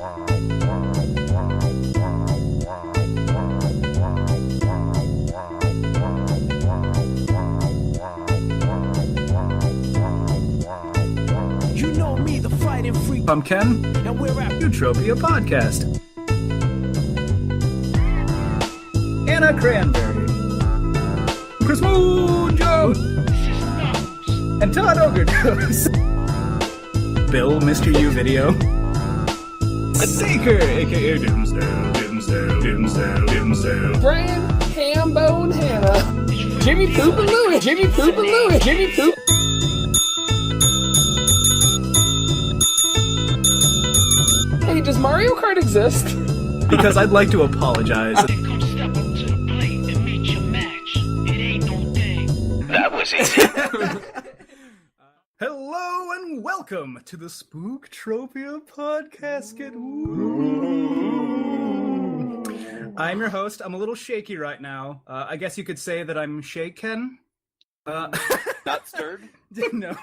Pumpken, and we're at Utropeia podcast. Anna Cranberry, Chris Moonjump, and Todd Ogredose. Bill, MrYu video. Seeker, aka Dimsdale. Brian, Hambone, Hannah, Jimmy Poop and Louie, Jimmy Poop. Hey, does Mario Kart exist? Because I'd like to apologize. Come step up to the plate and meet your match. It ain't no thing. That was easy. Hello and welcome to the Utropeia podcast. I'm your host. I'm a little shaky right now. I guess you could say that I'm shaken. Not stirred? No,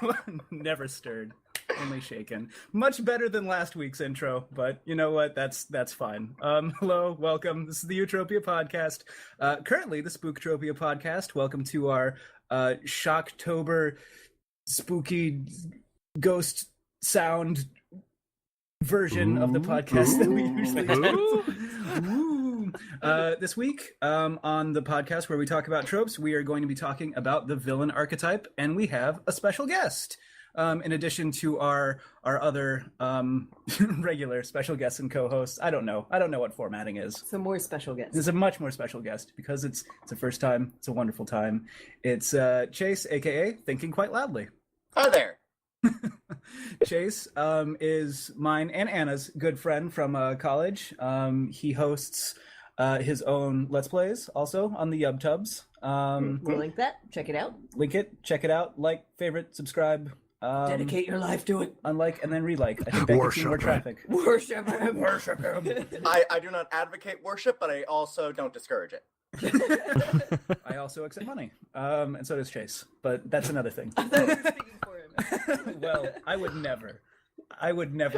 never stirred. Only shaken. Much better than last week's intro, but you know what? That's fine. Hello, welcome. This is the Utropeia podcast. Currently, the Spooktropia podcast. Welcome to our Shocktober spooky ghost sound version of the podcast that we usually do. This week, on the podcast where we talk about tropes, we are going to be talking about the villain archetype, and we have a special guest. In addition to our other regular special guests and co-hosts. I don't know what formatting is. Some more special guests. There's a much more special guest because it's a first time. It's a wonderful time. It's Chase, aka ThinkingQuiteLoudly. Hi there. Chase is mine and Anna's good friend from college. He hosts his own Let's Plays also on the YubTubs. We'll link that. Check it out. Link it. Check it out. Like, favorite, subscribe. Dedicate your life to it. Unlike and then relike. I think that gets you more traffic. Worship him. Worship him. I do not advocate worship, but I also don't discourage it. I also accept money. And so does Chase. But that's another thing. I thought you were speaking for him. Well, I would never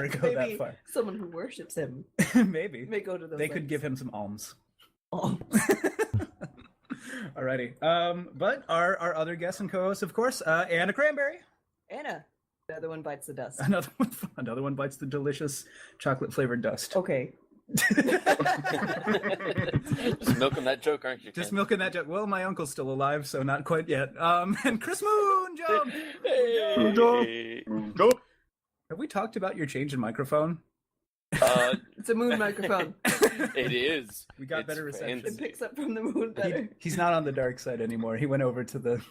go that far. Someone who worships him Maybe. may go to those They could lengths. give him some alms. Oh. Alrighty. But our other guests and co-hosts, of course, Anna Cranberry. Anna. The other one bites the dust. Another one bites the delicious chocolate-flavored dust. Okay. Just milking that joke, aren't you? Just milking that joke. Well, my uncle's still alive, so not quite yet. And Chris Moonjump! Hey. Have we talked about your change in microphone? It's a moon microphone. It is. We got It's better reception. It picks up from the moon better. He's not on the dark side anymore. He went over to the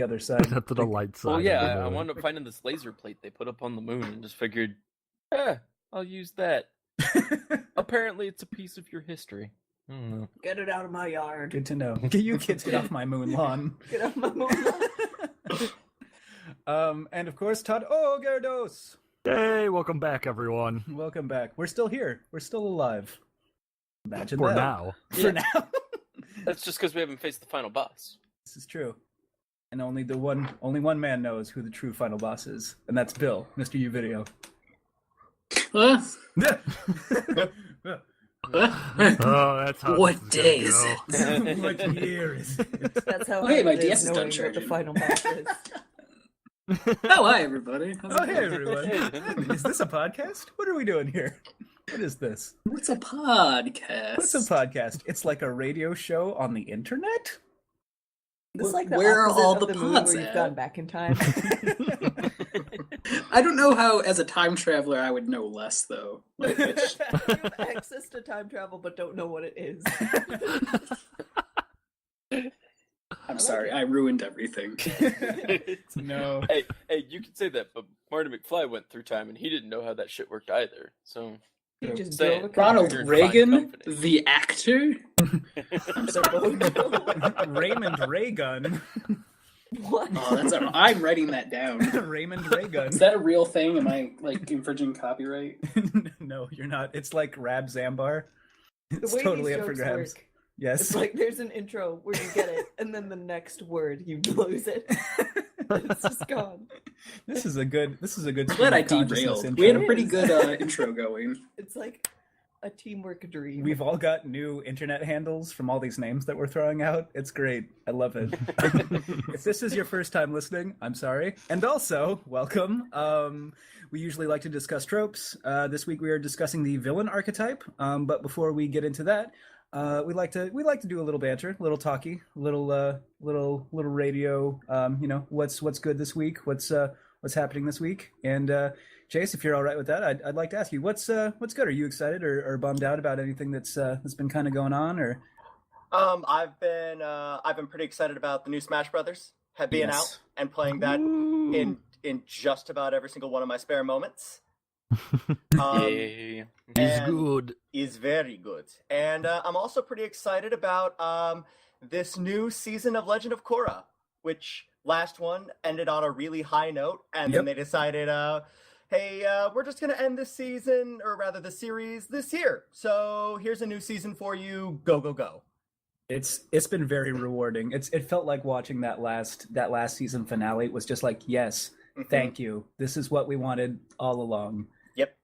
other side. Up to the light side. Well, yeah, I wound up finding this laser plate they put up on the moon and just figured, I'll use that. Apparently, it's a piece of your history. I don't know. Get it out of my yard. Good to know. You kids get off my moon lawn. Get off my moon lawn. And of course, Todd Ogredose. Hey, welcome back, everyone. Welcome back. We're still here. We're still alive. Imagine For that. now. For now. That's just because we haven't faced the final boss. This is true. And only one man knows who the true final boss is, and that's Bill, MrYu video. Oh, that's how What day is it? What year is it? That's how Okay, hard my it DS is is done knowing what the charging. final boss is. Oh, hi, everybody. How's Oh, it hey, going? everyone. Is this a podcast? What are we doing here? What is this? What's a podcast? What's a podcast? It's like a radio show on the internet? It's like the Where are opposite all of the moon pods where you've at? gone back in time. I don't know how, as a time traveler, I would know less, though. Like, You have access to time travel, but don't know what it is. I'm sorry, I ruined everything. No. Hey, you can say that, but Marty McFly went through time and he didn't know how that shit worked either. So You just Say build a it. Ronald You're in Reagan, fine company. the actor? Raymond Raygun. What? Oh, that's I'm writing that down. Raymond Raygun. Is that a real thing? Am I, like, infringing copyright? No, you're not. It's like Rab Zambar. The It's way totally these up for jokes grabs. work, Yes. it's like there's an intro where you get it, and then the next word you lose it. It's just gone. This is a good. I'm glad I stream of consciousness derailed. intro. We had a pretty good intro going. It's like a teamwork dream. We've all got new internet handles from all these names that we're throwing out. It's great. I love it. If this is your first time listening, I'm sorry. And also, welcome. We usually like to discuss tropes. This week we are discussing the villain archetype. But before we get into that, we like to do a little banter, a little talky, little radio. What's good this week? What's happening this week? And Chase, if you're all right with that, I'd like to ask you what's good. Are you excited or bummed out about anything that's been kind of going on? Or I've been pretty excited about the new Smash Brothers being out and playing that in just about every single one of my spare moments. Yay. He's good. Is very good. And I'm also pretty excited about this new season of Legend of Korra, which last one ended on a really high note, and then they decided, hey, we're just going to end this season, or rather the series, this year. So here's a new season for you. Go, go, go. It's been very rewarding. It felt like watching that last season finale was just like, yes, thank you. This is what we wanted all along. Yep.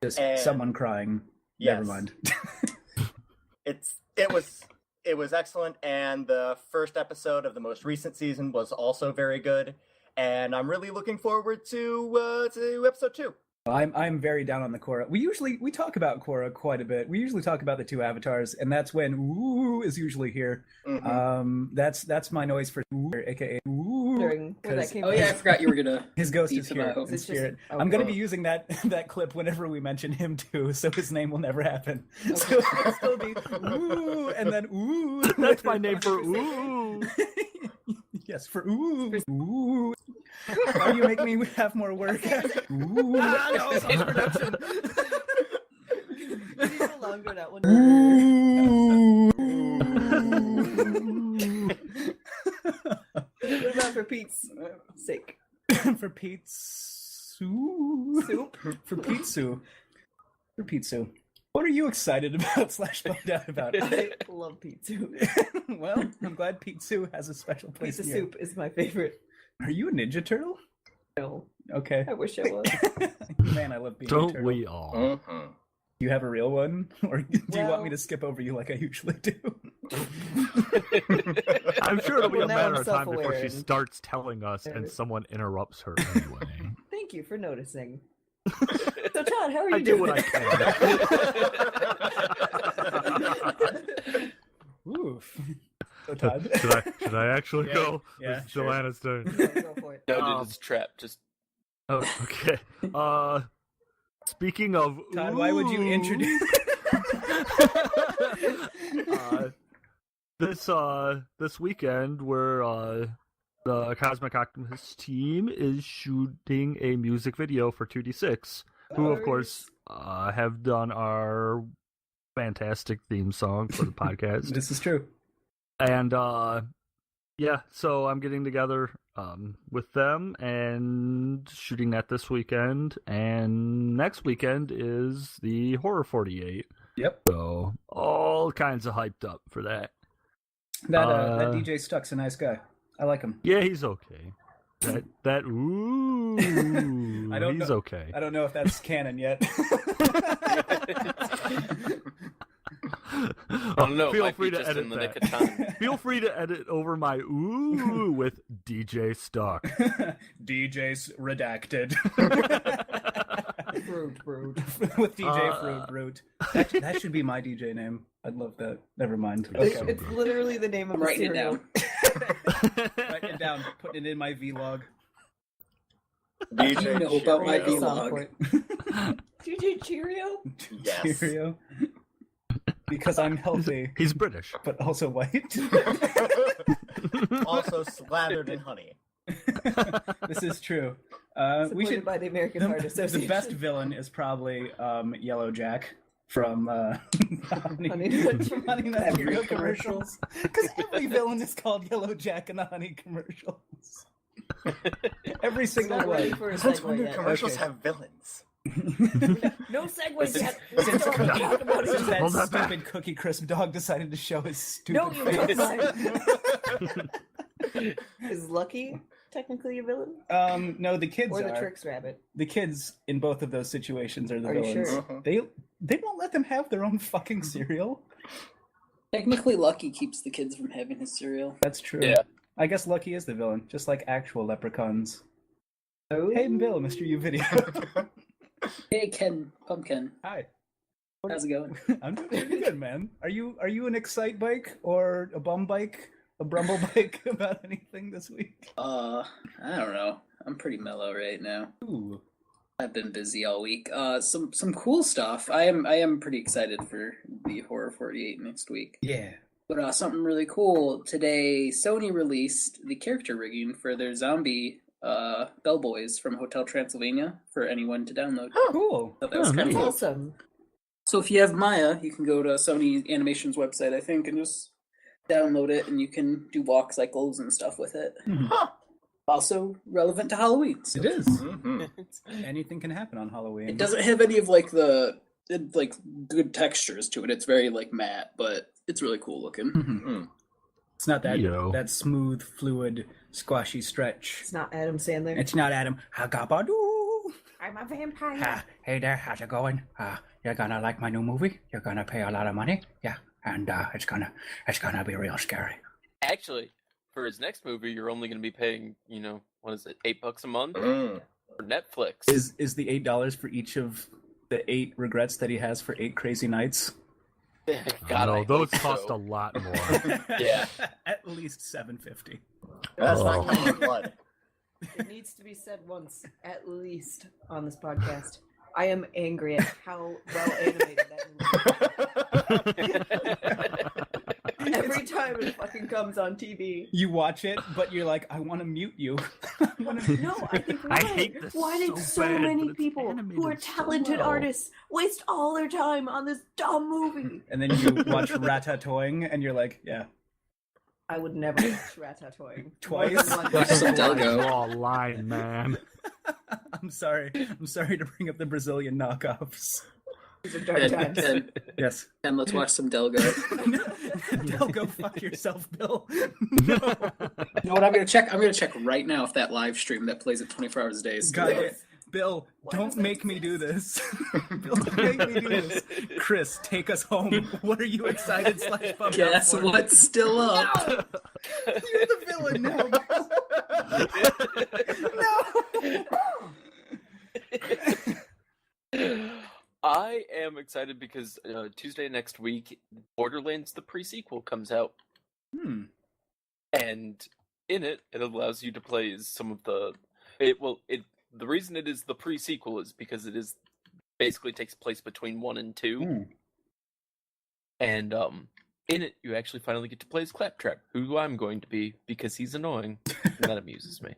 Just And someone crying. yes. Never mind. It was excellent, and the first episode of the most recent season was also very good. And I'm really looking forward to episode 2. I'm very down on the Korra. We talk about Korra quite a bit. We usually talk about the two avatars, and that's when ooh is usually here. That's my noise for ooh, aka ooh. During where that came Oh yeah, I forgot you were gonna. His ghost Beat is him here out. in Is it just- spirit. okay. I'm going to be using that clip whenever we mention him too, so his name will never happen. So it'll still be ooh, and then ooh. That's my name for ooh. Yes, for ooh. Ooh. Why do you make me have more work? Ooh. no, it's production. You need to longer that one. What about for Pete's sake? For soup. For pizza. For pizza. What are you excited about / bummed out about? I love pizza. Well, I'm glad pizza has a special place Pizza in you. soup is my favorite. Are you a Ninja Turtle? No, Okay. I wish I was. Man, I love being a Don't turtle. we all? Do you have a real one? Or do you want Well- me to skip over you like I usually do? I'm sure it'll be Well, a now matter I'm of time before self-aware she and- starts telling us and someone interrupts her anyway. Thank you for noticing. So Todd, how are you I do doing? what I can. Oof. So Todd. Should I actually Yeah, go? yeah, It's sure. Joanna's turn. Go for it. No, dude, it's a trap. Just Oh, okay. Speaking of Todd, why would you ooh, introduce? this weekend where the Cosmic Octopus team is shooting a music video for 2D6, who of course have done our fantastic theme song for the podcast. This is true. And yeah, so I'm getting together with them and shooting that this weekend, and next weekend is the Horror 48. Yep. So all kinds of hyped up for that. That DJ Stuck's a nice guy. I like him. Yeah, he's okay. That ooh, I don't he's know. okay. I don't know if that's canon yet. I don't know. Feel Might free be to just edit in the that. nick of time. Feel free to edit over my ooh with DJ Stuck. DJ's redacted. Fruit. With DJ Fruit Brute. That should be my DJ name. I'd love that. Never mind. Okay. It's literally the name of I'm the writing it cereal. down. Writing it down, putting it in my vlog. DJ You know about my Cheerio. vlog. DJ Cheerio? Yes. Cheerio. Because I'm healthy, He's British. but also white. Also slathered in honey. This is true. Supported We should. by the American Heart Association. The best villain is probably Yellow Jack from Honey Honey Nut Cereal commercials. Because every villain is called Yellow Jack in the Honey commercials. Every single Not ready one. for a Since segue when do yet. commercials Okay. have villains? No segues yet. We're Since still Cookie, talking about since it. that Hold that stupid Cookie Crisp dog decided to show his stupid No, you face. don't mind. Is Lucky technically a villain? No, the kids Or the are. Trix Rabbit? The kids in both of those situations are the Are you villains. sure? They won't let them have their own fucking cereal. Technically, Lucky keeps the kids from having his cereal. That's true. Yeah. I guess Lucky is the villain, just like actual leprechauns. Oh. Hey, Bill, MrYu video. Hey, Ken, Pumpkin, Hi. how's it going? I'm doing pretty good, man. Are you an Excite bike or a bum bike, a Brumble bike about anything this week? I don't know. I'm pretty mellow right now. Ooh. I've been busy all week. Some cool stuff. I am pretty excited for the Horror 48 next week. Yeah. But something really cool today. Sony released the character rigging for their zombie bellboys from Hotel Transylvania for anyone to download. Cool. So that was kind of cool. Awesome. So if you have Maya, you can go to Sony Animation's website, I think, and just download it, and you can do walk cycles and stuff with it. Also relevant to Halloween. So. It is. Mm-hmm. Anything can happen on Halloween. It doesn't have any of like the good textures to it. It's very like matte, but it's really cool looking. Mhm. It's not that Yo. that smooth, fluid, squashy stretch. It's not Adam Sandler. It's not Adam. Hagabadoo. I'm a vampire. Hey there, how's it going? You're gonna like my new movie? You're gonna pay a lot of money? Yeah, and it's gonna be real scary. Actually, for his next movie, you're only going to be paying, what is it, $8 a month Mm. for Netflix. Is the $8 for each of the 8 regrets that he has for 8 crazy nights? God, I no, those hope cost so. a lot more. Yeah. At least $750. That's not Oh. common blood. It needs to be said once, at least, on this podcast. I am angry at how well animated that movie is. Every time it fucking comes on TV. You watch it, but you're like, I want to mute you. No, I think why? I hate this Why did so so bad, many but it's people who animated are so talented well. artists waste all their time on this dumb movie? And then you watch Ratatouille, and you're like, yeah. I would never watch Ratatouille. Twice? More than one Watch some time. Delgo. Draw a line, man. I'm sorry to bring up the Brazilian knockoffs. These are dark times. Yes. And let's watch some Delgo. Don't go fuck yourself, Bill. You know what? I'm gonna check right now if that live stream that plays at 24 hours a day is still God, up. Bill, don't make me do this. Bill, don't make me do this. Chris, take us home. What are you excited / bummed Guess out for? what's still up? You're the villain now. No. I am excited because Tuesday next week, Borderlands the pre-sequel comes out. And in it allows you to play as some of the... The reason it is the pre-sequel is because it is basically takes place between 1 and 2. And in it, you actually finally get to play as Claptrap, who I'm going to be because he's annoying. And that amuses me.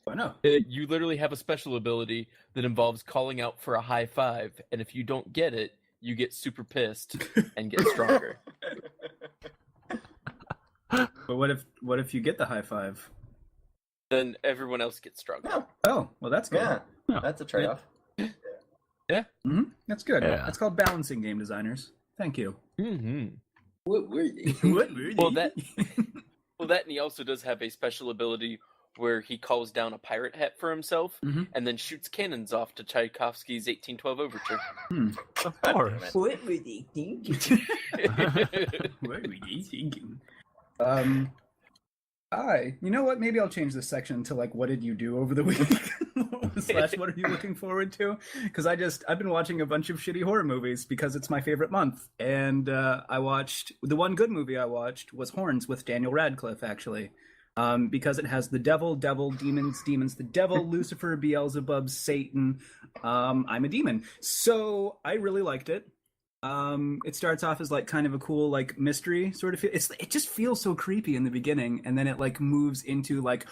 I know. You literally have a special ability that involves calling out for a high five, and if you don't get it, you get super pissed and get stronger. But what if you get the high five? Then everyone else gets stronger. Oh, well, that's good. Yeah, that's a trade-off. That's good. Yeah. That's called balancing, game designers. Thank you. Mm-hmm. What were they? Well, that and he also does have a special ability where he calls down a pirate hat for himself and then shoots cannons off to Tchaikovsky's 1812 Overture. Of course. What were they thinking? What were you thinking? You know what? Maybe I'll change this section to like, what did you do over the week? / what are you looking forward to? Because I've been watching a bunch of shitty horror movies because it's my favorite month. And I watched, the one good movie I watched was Horns with Daniel Radcliffe, actually. Because it has the devil, demons, the devil, Lucifer, Beelzebub, Satan. I'm a demon. So I really liked it. It starts off as like kind of a cool like mystery sort of it just feels so creepy in the beginning, and then it like moves into like,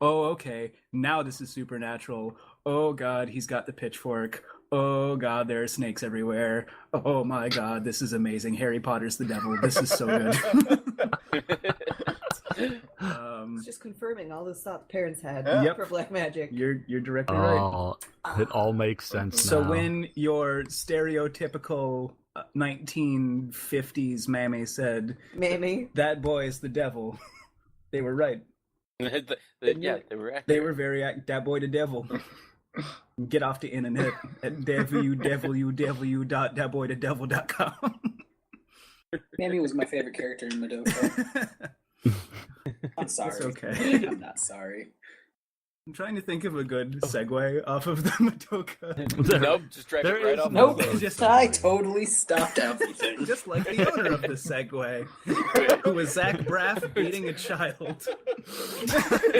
oh okay, now this is supernatural. Oh god, he's got the pitchfork. Oh god, there are snakes everywhere. Oh my god, this is amazing. Harry Potter's the devil. This is so good. It's just confirming all those thoughts parents had Yep. for black magic. You're directly right. Oh, it all makes sense So now. when your stereotypical 1950s mammy said Mammy. that boy is the devil, they were right. Yeah, they were accurate. They were very that boy the devil. Get off the internet at www.thatboythedevil.com. Mammy was my favorite character in Madoka. I'm sorry. It's okay. I'm not sorry. I'm trying to think of a good segue off of the Madoka. Nope, just drag There it right is off. no- the Just- I totally stopped everything. Just like the owner of the segue, who was Zach Braff beating a child.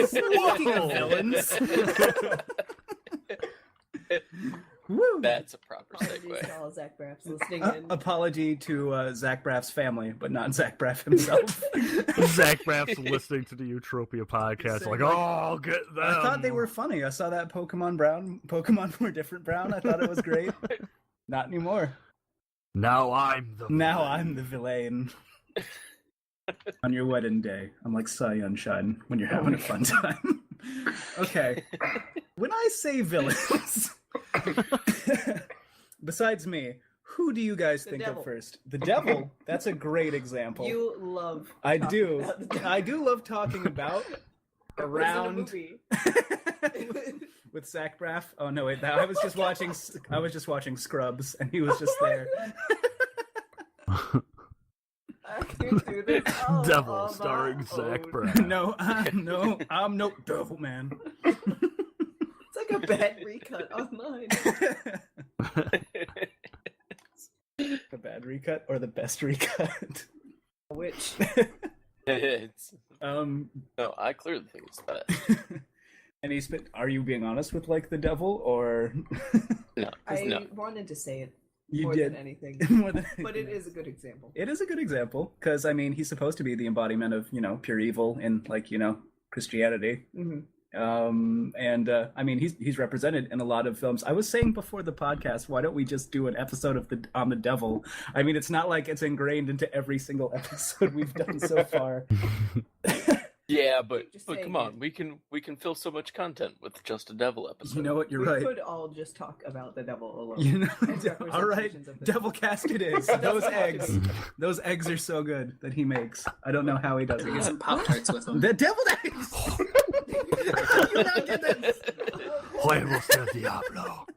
Speaking of villains. Woo. That's a proper Apologies segue. to all Zach Braffs listening in. Apology to Zach Braff's family, but not Zach Braff himself. Zach Braff's listening to the Utropeia podcast, like, oh, I'll get them. I thought they were funny. I saw that Pokemon were different brown. I thought it was great. Not anymore. Now I'm the villain. On your wedding day, I'm like sunshine when you're having a fun time. Okay. When I say villains, besides me, who do you guys think devil. of first? The devil. That's a great example. You love. I talking do. about the devil. I do love talking about It's in a around movie. with Zach Braff. Oh no, wait! I was just watching Scrubs, and he was just there. I can't do this all Devil on starring my Zach own. Braff. I'm no devil man. It's like a bad recut online. The bad recut or the best recut? Which? No, I clearly think it's best. And he's been. Are you being honest with like the devil or? No, I wanted to say it You more did than anything, more than but it anything. is a good example. It is a good example because I mean he's supposed to be the embodiment of pure evil in like Christianity. Mm-hmm. I mean he's represented in a lot of films. I was saying before the podcast, why don't we just do an episode of on the devil? I mean it's not like it's ingrained into every single episode we've done so far. Yeah, but Just come saying on, it. we can fill so much content with just a devil episode. You know what? You're We right. could all just talk about the devil alone. As All right, representations of the devil cast it is. Those eggs are so good that he makes. I don't know how he does it. Get some Pop-Tarts with them. The devil eggs. You not get this? Huevos del Diablo.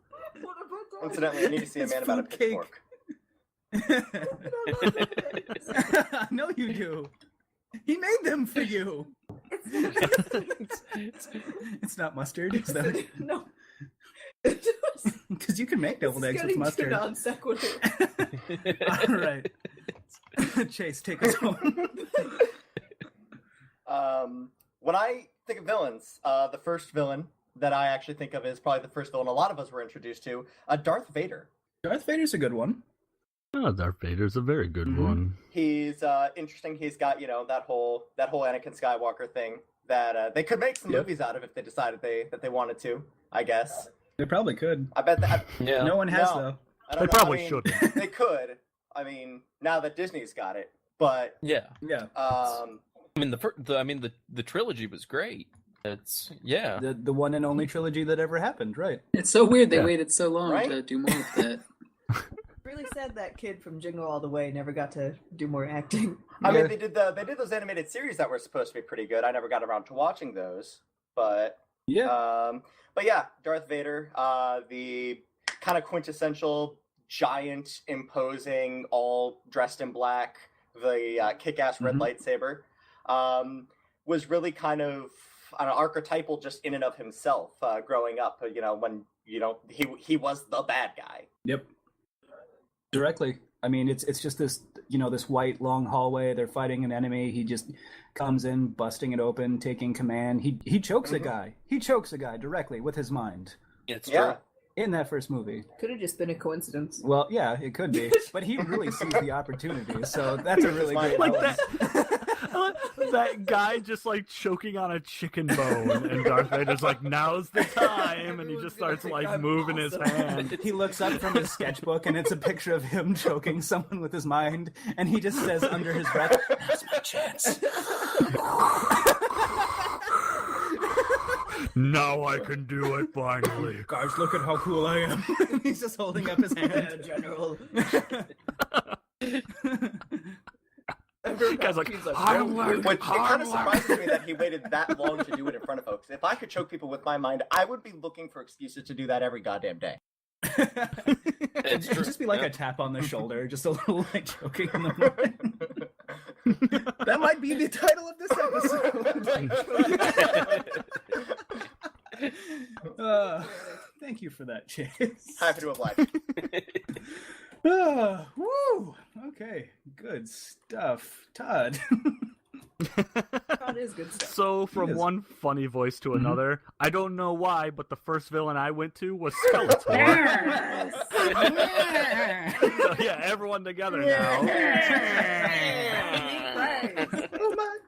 Incidentally, I need to see a It's man about a food cake. pitchfork. I know you do. He made them for you. It's not mustard. It's that No. because you can make deviled eggs with mustard. Non sequitur. All right, Chase, take us home. When I think of villains, the first villain that I actually think of is probably the first villain a lot of us were introduced to, Darth Vader. Darth Vader's a good one. Oh, Darth Vader's a very good one. He's interesting. He's got that whole Anakin Skywalker thing that they could make some Yep. movies out of if they decided that they wanted to. I guess. They probably could. I bet that. Yeah. No one has No. though. I don't They know. probably I mean, shouldn't. They could. I mean, now that Disney's got it, but Yeah. Yeah. I mean the trilogy was great. It's The one and only trilogy that ever happened, right? It's so weird they Yeah. waited so long Right? to do more with that. Really sad that kid from Jingle All the Way never got to do more acting. I mean, they did those animated series that were supposed to be pretty good. I never got around to watching those, but Yeah. but yeah, Darth Vader, the kind of quintessential giant, imposing, all dressed in black, the kick-ass red lightsaber, was really kind of archetypal just in and of himself. Growing up, when he was the bad guy. Yep. Directly. I mean, it's just this, this white long hallway. They're fighting an enemy. He just comes in, busting it open, taking command. He chokes a guy. He chokes a guy directly with his mind it's Yeah. true. in that first movie. Could have just been a coincidence. Well, yeah, it could be, but he really sees the opportunity. So that's a really great Like balance. that guy just like choking on a chicken bone, and Darth Vader's like, "Now's the time," and he just starts like moving his hand. He looks up from his sketchbook, and it's a picture of him choking someone with his mind, and he just says under his breath, "Now's my chance." Now I can do it finally. Guys, look at how cool I am. He's just holding up his hand. General. Guys, guy's like, He's like, hard work, Which it kind hard of work. surprises me that he waited that long to do it in front of folks. If I could choke people with my mind, I would be looking for excuses to do that every goddamn day. It'd true. just be like a tap on the shoulder, just a little like choking in the morning. That might be the title of this episode. Thank you for that, Chase. Happy to oblige. Woo! Okay, good stuff. Todd. Todd is good stuff. So from is. one funny voice to another, I don't know why, but the first villain I went to was Skeletor. So, yeah, everyone together now. Oh my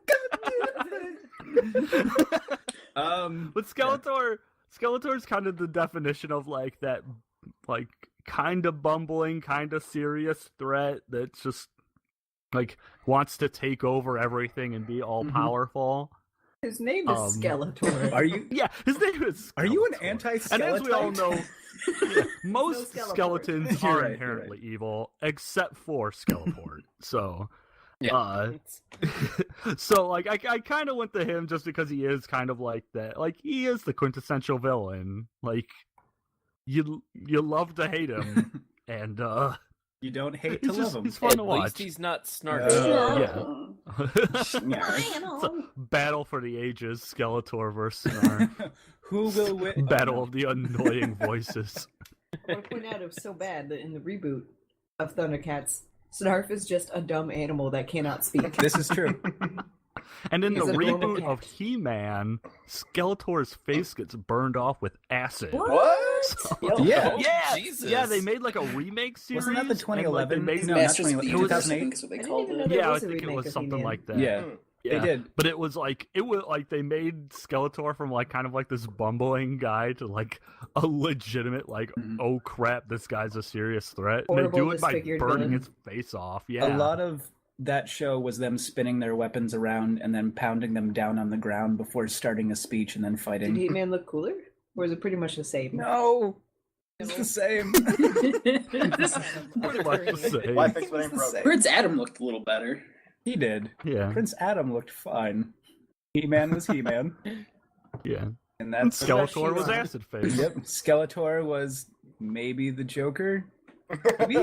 god! But Skeletor's kind of the definition of like that, like kind of bumbling, kind of serious threat that's just like wants to take over everything and be all powerful. His name is Skeletor. Are you? Yeah, his name is. Are you an Skeletor. anti-skeleton? And as we all know, most Skeletor. skeletons You're are right, you're inherently evil, except for Skeletor. So, Yeah. so like I kind of went to him just because he is kind of like that. Like he is the quintessential villain. Like you love to hate him, and You don't hate he's to just love him. he's fun At to least watch. he's not snarky. It's a battle for the ages, Skeletor versus Snarf. Who will win? Battle of the annoying voices. I want to point out it was so bad that in the reboot of Thundercats, Snarf is just a dumb animal that cannot speak. This is true. And in He's the a normal reboot cat. of He-Man, Skeletor's face gets burned off with acid. What? Yeah. Oh, Yeah, Jesus. yeah, they made like a remake series. Wasn't that the and, 2011? Like, they made, No, not Masters of 2011. the It was Universe, I 2008? think is what they I didn't called even know it. there yeah, I was a think it remake was of something He-Man. like that. Yeah. Yeah. They did. But it was like they made Skeletor from like kind of like this bumbling guy to like a legitimate like oh crap, this guy's a serious threat. And they Horrible do it by disfigured burning villain. his face off. Yeah. A lot of that show was them spinning their weapons around and then pounding them down on the ground before starting a speech and then fighting. Did He-Man look cooler? Or is it pretty much the same? No, it's the same. pretty much the same. Why fix what ain't It's the broke? same. Prince Adam looked a little better. He did. Yeah. Prince Adam looked fine. He-Man was He-Man, Yeah. and that's Skeletor was Hiroshima. acid face. Yep. Skeletor was maybe the Joker. Maybe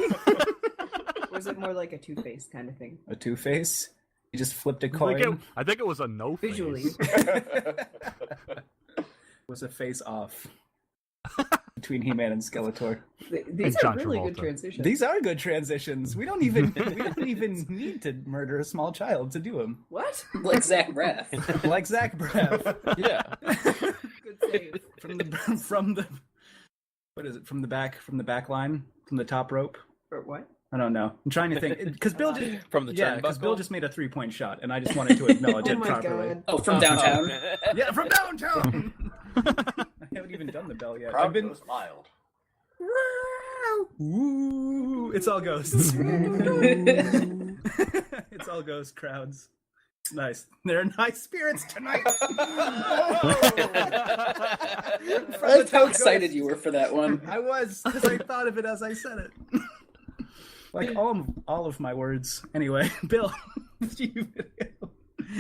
Or is it more like a Two-Face kind of thing? a Two-Face. He just flipped a I think, coin. I think it was a no face. Visually. Was a face off between He-Man and Skeletor. These And are John really Travolta. good transitions. These are good transitions. We don't even need to murder a small child to do them. What? Like Zach Braff. Like Zach Braff Yeah. Good save. from the what is it from the back line from the top rope. Or what? I don't know. I'm trying to think because Bill just From the because Bill turnbuckle? just made a 3-point shot and I just wanted to acknowledge Oh it my properly. god. Oh, from downtown. Yeah, from downtown. I haven't even done the bell yet. I've Crowd been. goes wild. Ooh, it's all ghosts. It's all ghost crowds. It's nice. They're nice spirits tonight. I liked how excited you were for that one. I was because I thought of it as I said it. Like all of my words. Anyway, Bill, you video.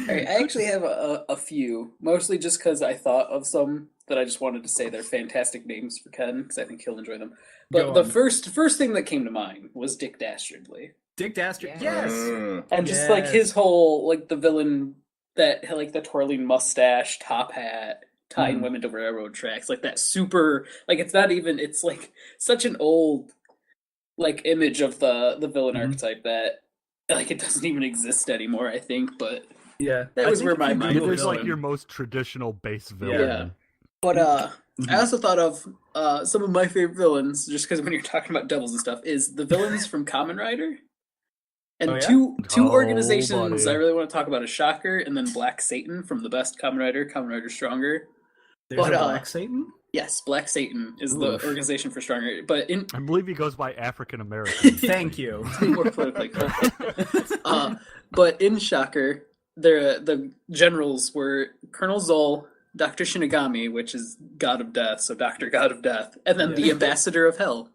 Alright, I actually have a few, mostly just because I thought of some that I just wanted to say they're fantastic names for Ken, because I think he'll enjoy them. But Go the on. first thing that came to mind was Dick Dastardly. Dick Dastard. Yes. Yes. And just like his whole, like the villain that had like the twirling mustache, top hat, tying women to railroad tracks, like that super, like it's not even, it's like such an old like image of the villain archetype that like it doesn't even exist anymore, I think, but Yeah. that I was think where if my you mind Google It was like villain- your most traditional base villain. Yeah. But I also thought of some of my favorite villains, just because when you're talking about devils and stuff, is the villains from Kamen Rider. And Oh, yeah? two Oh, organizations buddy. I really want to talk about is Shocker and then Black Satan from the best Kamen Rider Stronger. There's but, a Black Satan. Yes, Black Satan is Oof. the organization for Stronger. But in I believe he goes by African American. Thank you. more politically correct. But in Shocker, the generals were Colonel Zol, Dr. Shinigami, which is God of Death, so Dr. God of Death, and then the Ambassador of Hell.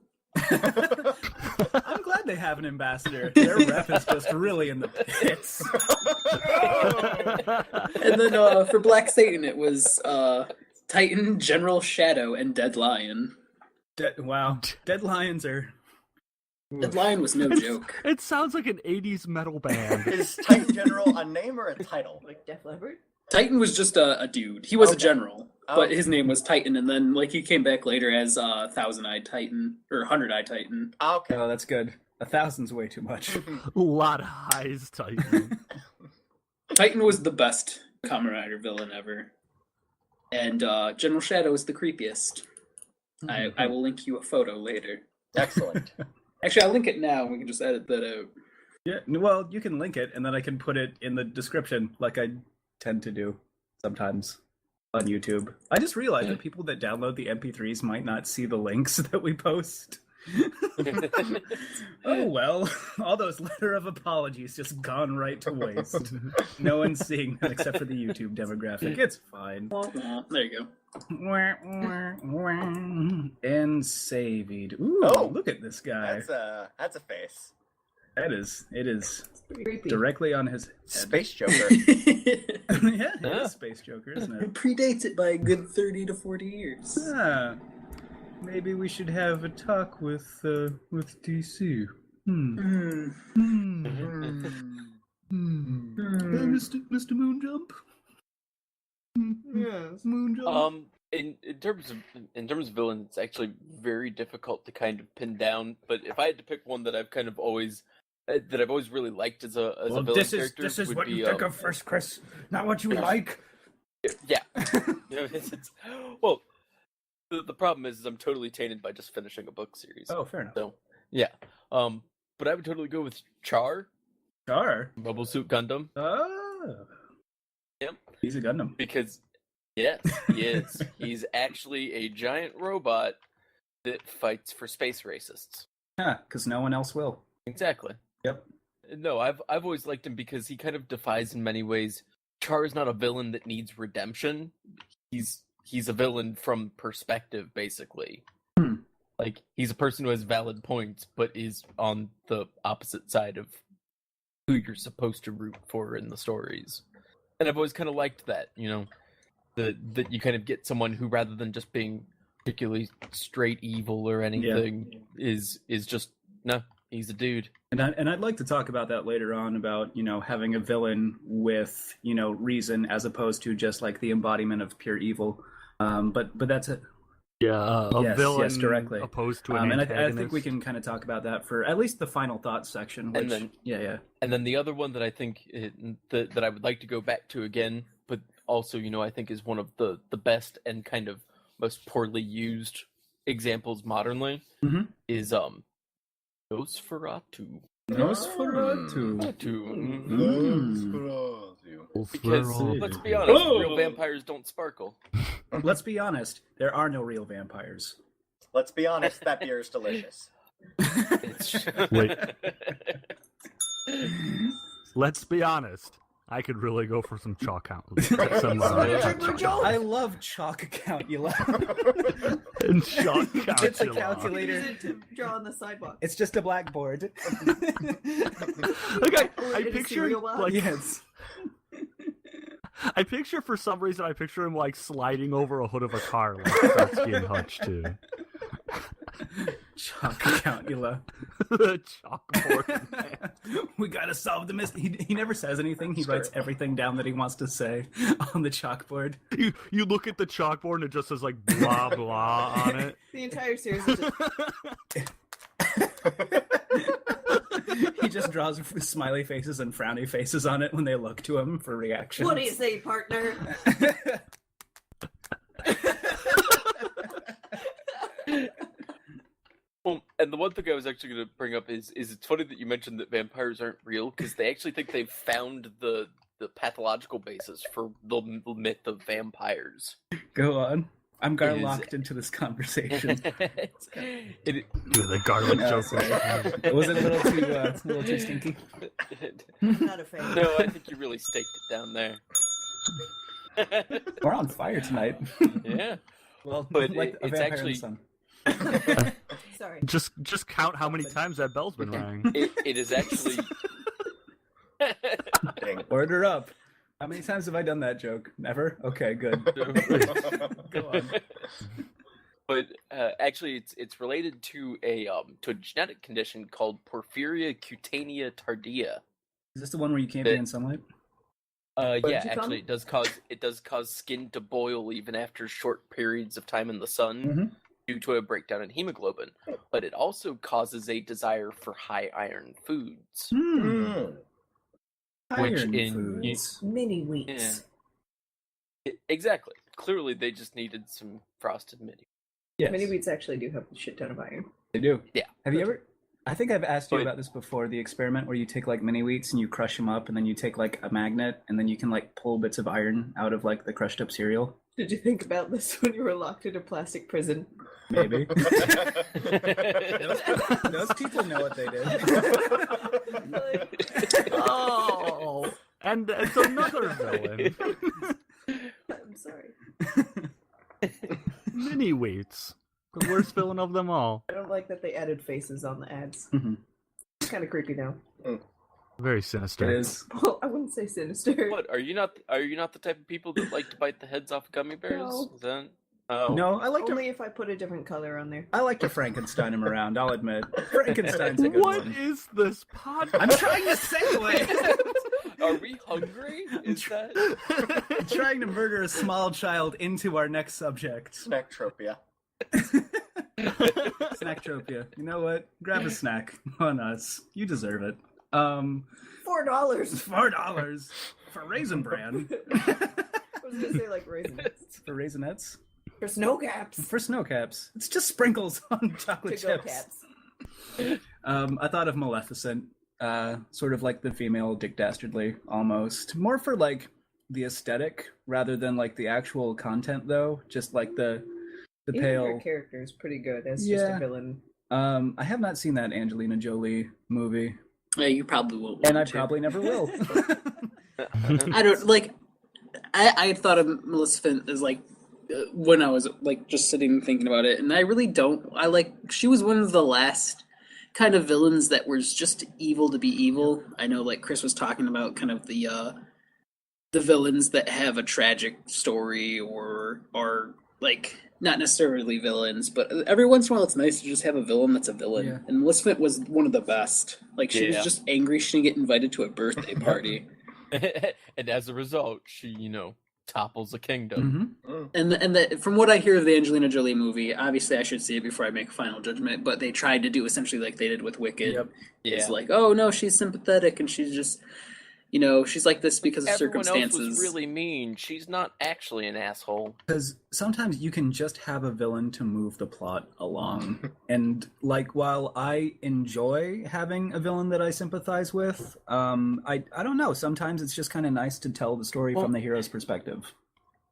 I'm glad they have an ambassador. Their rep is just really in the pits. And then for Black Satan, it was Titan, General Shadow, and Dead Lion. Wow, Dead Lions are. Dead Lion was no joke. It sounds like an 80s metal band. Is Titan General a name or a title? Like Def Leppard? Titan was just a dude. He was a Okay. general, Oh. but his name was Titan, and then like he came back later as Thousand-Eyed Titan or Hundred-Eyed Titan. Okay. Oh, that's good. 1,000's way too much. A lot of highs, Titan. Titan was the best Kamen Rider villain ever, and General Shadow is the creepiest. I will link you a photo later. Excellent. Actually, I'll link it now, and we can just edit that out. Yeah, well, you can link it, and then I can put it in the description, like I tend to do sometimes on YouTube. I just realized that people that download the MP3s might not see the links that we post. Oh well, all those letter of apologies just gone right to waste. No one's seeing that except for the YouTube demographic. It's fine. There you go. And saved. Ooh, Oh. look at this guy. That's a face. It is Pretty creepy. directly on his head. Space Joker. Yeah, it is Space Joker, isn't it? It predates it by a good 30 to 40 years. Ah, maybe we should have a talk with DC. Hmm. Mr. Moonjump. Yes, Moonjump. In terms of villains, it's actually very difficult to kind of pin down. But if I had to pick one that I've kind of always really liked as a villain character, this is would what be, you think of first, Chris. Not what you like. Yeah. Well, the problem is I'm totally tainted by just finishing a book series. Oh, fair enough. So yeah. But I would totally go with Char, Char. Mobile Suit Gundam. Oh. Yep. He's a Gundam. Because yes, he is. He's actually a giant robot that fights for space racists. Yeah, because no one else will. Exactly. Yep. No, I've always liked him because he kind of defies in many ways. Char is not a villain that needs redemption. He's a villain from perspective, basically. Like, he's a person who has valid points, but is on the opposite side of who you're supposed to root for in the stories. And I've always kind of liked that, you know, that you kind of get someone who, rather than just being particularly straight evil or anything, is just, no, he's a dude. And I'd like to talk about that later on, about, you know, having a villain with, you know, reason as opposed to just like the embodiment of pure evil. But that's it. Yeah, a villain directly opposed to an and antagonist. I think we can kind of talk about that for at least the final thoughts section. Which, And then- yeah. And then the other one that I think that I would like to go back to again, but also, you know, I think is one of the best and kind of most poorly used examples modernly, is Nosferatu. Because let's be honest, real vampires don't sparkle. Let's be honest, there are no real vampires. Let's be honest, that beer is delicious. Wait. Let's be honest. I could really go for some chalk count. I love chalk count. You laugh. And chalk count. It's a calculator. Use it to draw on the sidewalk. It's just a blackboard. Okay, I in a picture cereal box? like Yes. I picture for some reason I picture him like sliding over a hood of a car like Starsky and Hutch too. Chalk count. You laugh. The chalkboard. Man. We gotta solve the mystery. He never says anything. He writes everything down that he wants to say on the chalkboard. You look at the chalkboard and it just says like blah blah on it. The entire series is just He just draws smiley faces and frowny faces on it when they look to him for reactions. what do you say, partner? Well, and the one thing I was actually going to bring up is it's funny that you mentioned that vampires aren't real, because they actually think they've found the pathological basis for the myth of vampires. Go on. I'm It is- locked into this conversation. The garlic joke. Was it a little too stinky? Not a fan. No, I think you really staked it down there. We're on fire tonight. Yeah. Well, But like a it's vampire in actually- the sun. Sorry. Just count how many times that bell's been rang. It is actually kidding. Order up. How many times have I done that joke? Never? Okay, good. Go on. But actually, it's related to a genetic condition called porphyria cutanea tardia. Is this the one where you can't be in sunlight? Yeah, actually, it does cause skin to boil even after short periods of time in the sun due to a breakdown in hemoglobin. But it also causes a desire for high iron foods. Iron foods. Mini wheats. Exactly. Clearly, they just needed some frosted mini. Yes. Mini wheats actually do have a shit ton of iron. They do. Yeah. Have you ever? I think I've asked you about this before. The experiment where you take like mini wheats and you crush them up, and then you take like a magnet, and then you can like pull bits of iron out of like the crushed up cereal. Did you think about this when you were locked in a plastic prison? Maybe. those people know what they did. Oh, and it's another villain. I'm sorry. Mini weights. The worst villain of them all. I don't like that they added faces on the ads. It's kind of creepy now. Very sinister. It is. Well, I wouldn't say sinister. What are you not the type of people that like to bite the heads off gummy bears? No. Is that... Oh. No, I like Only to. if I put a different color on there. I like to Frankenstein him around. I'll admit, Frankenstein's a good What one. is this podcast? I'm trying to segue. Are we hungry? Is that? I'm trying to murder a small child into our next subject. Snacktropia. Snackktropia. You know what? Grab a snack on us. You deserve it. $4. $4 for Raisin Bran. I was gonna say like raisins. For Raisinets. For snow caps. For snow caps. It's just sprinkles on chocolate To-go chips. caps. I thought of Maleficent, sort of like the female Dick Dastardly, almost. More for like the aesthetic rather than like the actual content, though. Just like the Even pale. her character is pretty good as just Yeah. a villain. I have not seen that Angelina Jolie movie, Yeah, you probably won't. and I want to. probably never will. I don't like. I had thought of Maleficent as like when I was like just sitting thinking about it, and I really don't. I like she was one of the last kind of villains that was just evil to be evil. I know, like Chris was talking about, kind of the villains that have a tragic story or are like not necessarily villains, but every once in a while it's nice to just have a villain that's a villain. Yeah. And Maleficent was one of the best. Like she was just angry she didn't get invited to a birthday party. And as a result, she, topples a kingdom. And from what I hear of the Angelina Jolie movie, obviously I should see it before I make a final judgment, but they tried to do essentially like they did with Wicked. Yep. It's like, oh no, she's sympathetic and she's just, she's like this because of Everyone circumstances. else was really mean. She's not actually an asshole. Because sometimes you can just have a villain to move the plot along. And, like, while I enjoy having a villain that I sympathize with, I don't know. Sometimes it's just kind of nice to tell the story from the hero's perspective.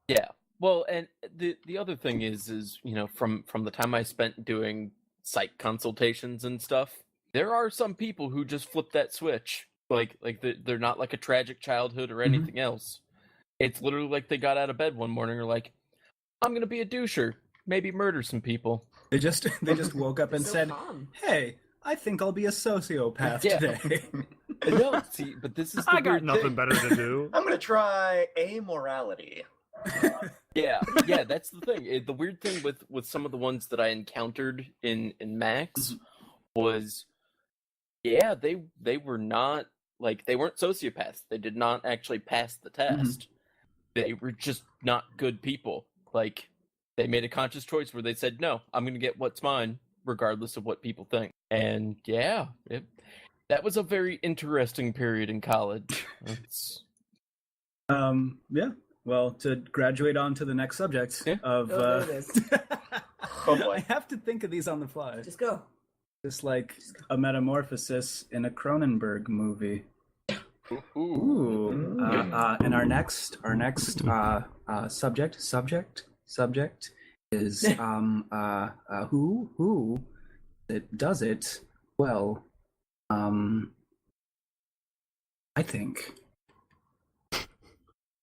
Yeah. Well, and the other thing is from the time I spent doing psych consultations and stuff, there are some people who just flip that switch. Like they're not like a tragic childhood or anything else. It's literally like they got out of bed one morning and are like, I'm gonna be a doucher, maybe murder some people. They just woke up and said, hey, I think I'll be a sociopath today. No, see, but this is the I got weird nothing thing. better to do. I'm gonna try amorality. Yeah, that's the thing. The weird thing with some of the ones that I encountered in Max was, they were not, like, they weren't sociopaths. They did not actually pass the test. They were just not good people. Like, they made a conscious choice where they said, no, I'm going to get what's mine, regardless of what people think. And, that was a very interesting period in college. Well, to graduate on to the next subject of... There it is. Oh boy. I have to think of these on the fly. Just go. Just like a metamorphosis in a Cronenberg movie. Ooh. And our next subject is who that does it well. I think.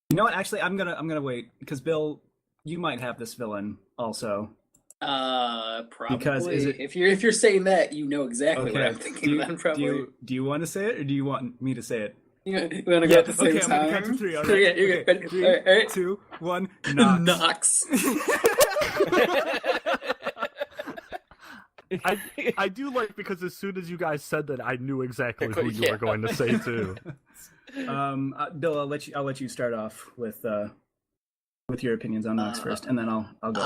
You know what? Actually, I'm gonna wait because Bill, you might have this villain also. Probably. Because if you're saying that, you know exactly what I'm thinking. Then probably. Do you want to say it, or do you want me to say it? You want to go at the same okay, I'm gonna time? count to 3. All right. Okay, you're good. Okay, 3, All right. 2, 1. Knox. I do like because as soon as you guys said that, I knew exactly who you were going to say too. Bill, I'll let you start off with your opinions on Knox first, and then I'll go.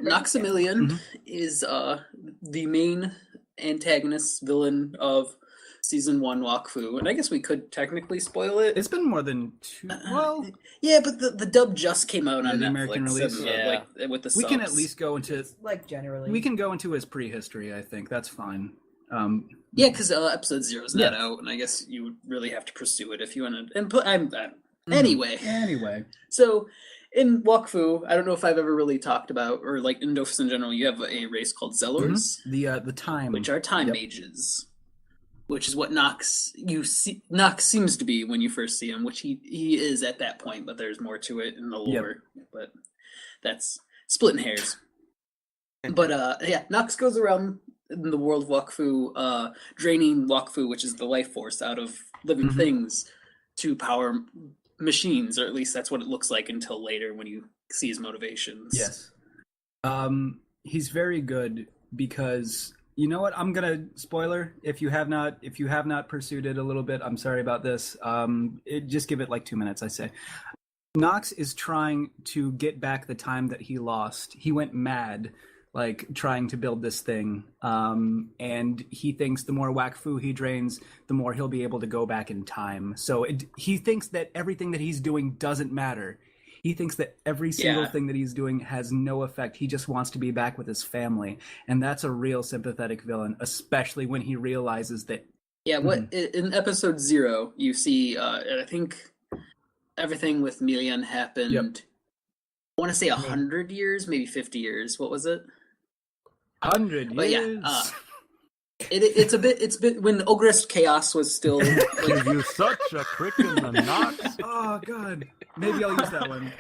Noxamilion is the main antagonist villain of season 1 Wakfu, and I guess we could technically spoil it. It's been more than 2. Well, yeah, but the dub just came out on the Netflix, American release. like with the we subs. can at least go into Like generally. we can go into his prehistory. I think that's fine. Yeah, because episode 0 is not out, and I guess you would really have to pursue it if you want to. And put anyway. Anyway, So in Wakfu, I don't know if I've ever really talked about, or like in Dofus in general, you have a race called Zellors, the time, which are time mages, which is what Nox seems to be when you first see him, which he is at that point, but there's more to it in the lore. But that's splitting hairs. But Nox goes around in the world of Wakfu, draining Wakfu, which is the life force, out of living things to power machines, or at least that's what it looks like until later when you see his motivations. Yes. He's very good because you know what? I'm gonna spoiler if you have not pursued it a little bit. I'm sorry about this. Just give it like 2 minutes, I say. Nox is trying to get back the time that he lost. He went mad, like trying to build this thing, and he thinks the more Wakfu he drains, the more he'll be able to go back in time. So he thinks that everything that he's doing doesn't matter. He thinks that every single thing that he's doing has no effect. He just wants to be back with his family, and that's a real sympathetic villain, especially when he realizes that. Yeah, what in episode 0 you see? I think everything with Milian happened. Yep. I want to say 100 years, maybe 50 years. What was it? 100 years. But yeah, it's a bit when Ogredose Chaos was still. Give you such a crick in the Knox. Oh God, maybe I'll use that one.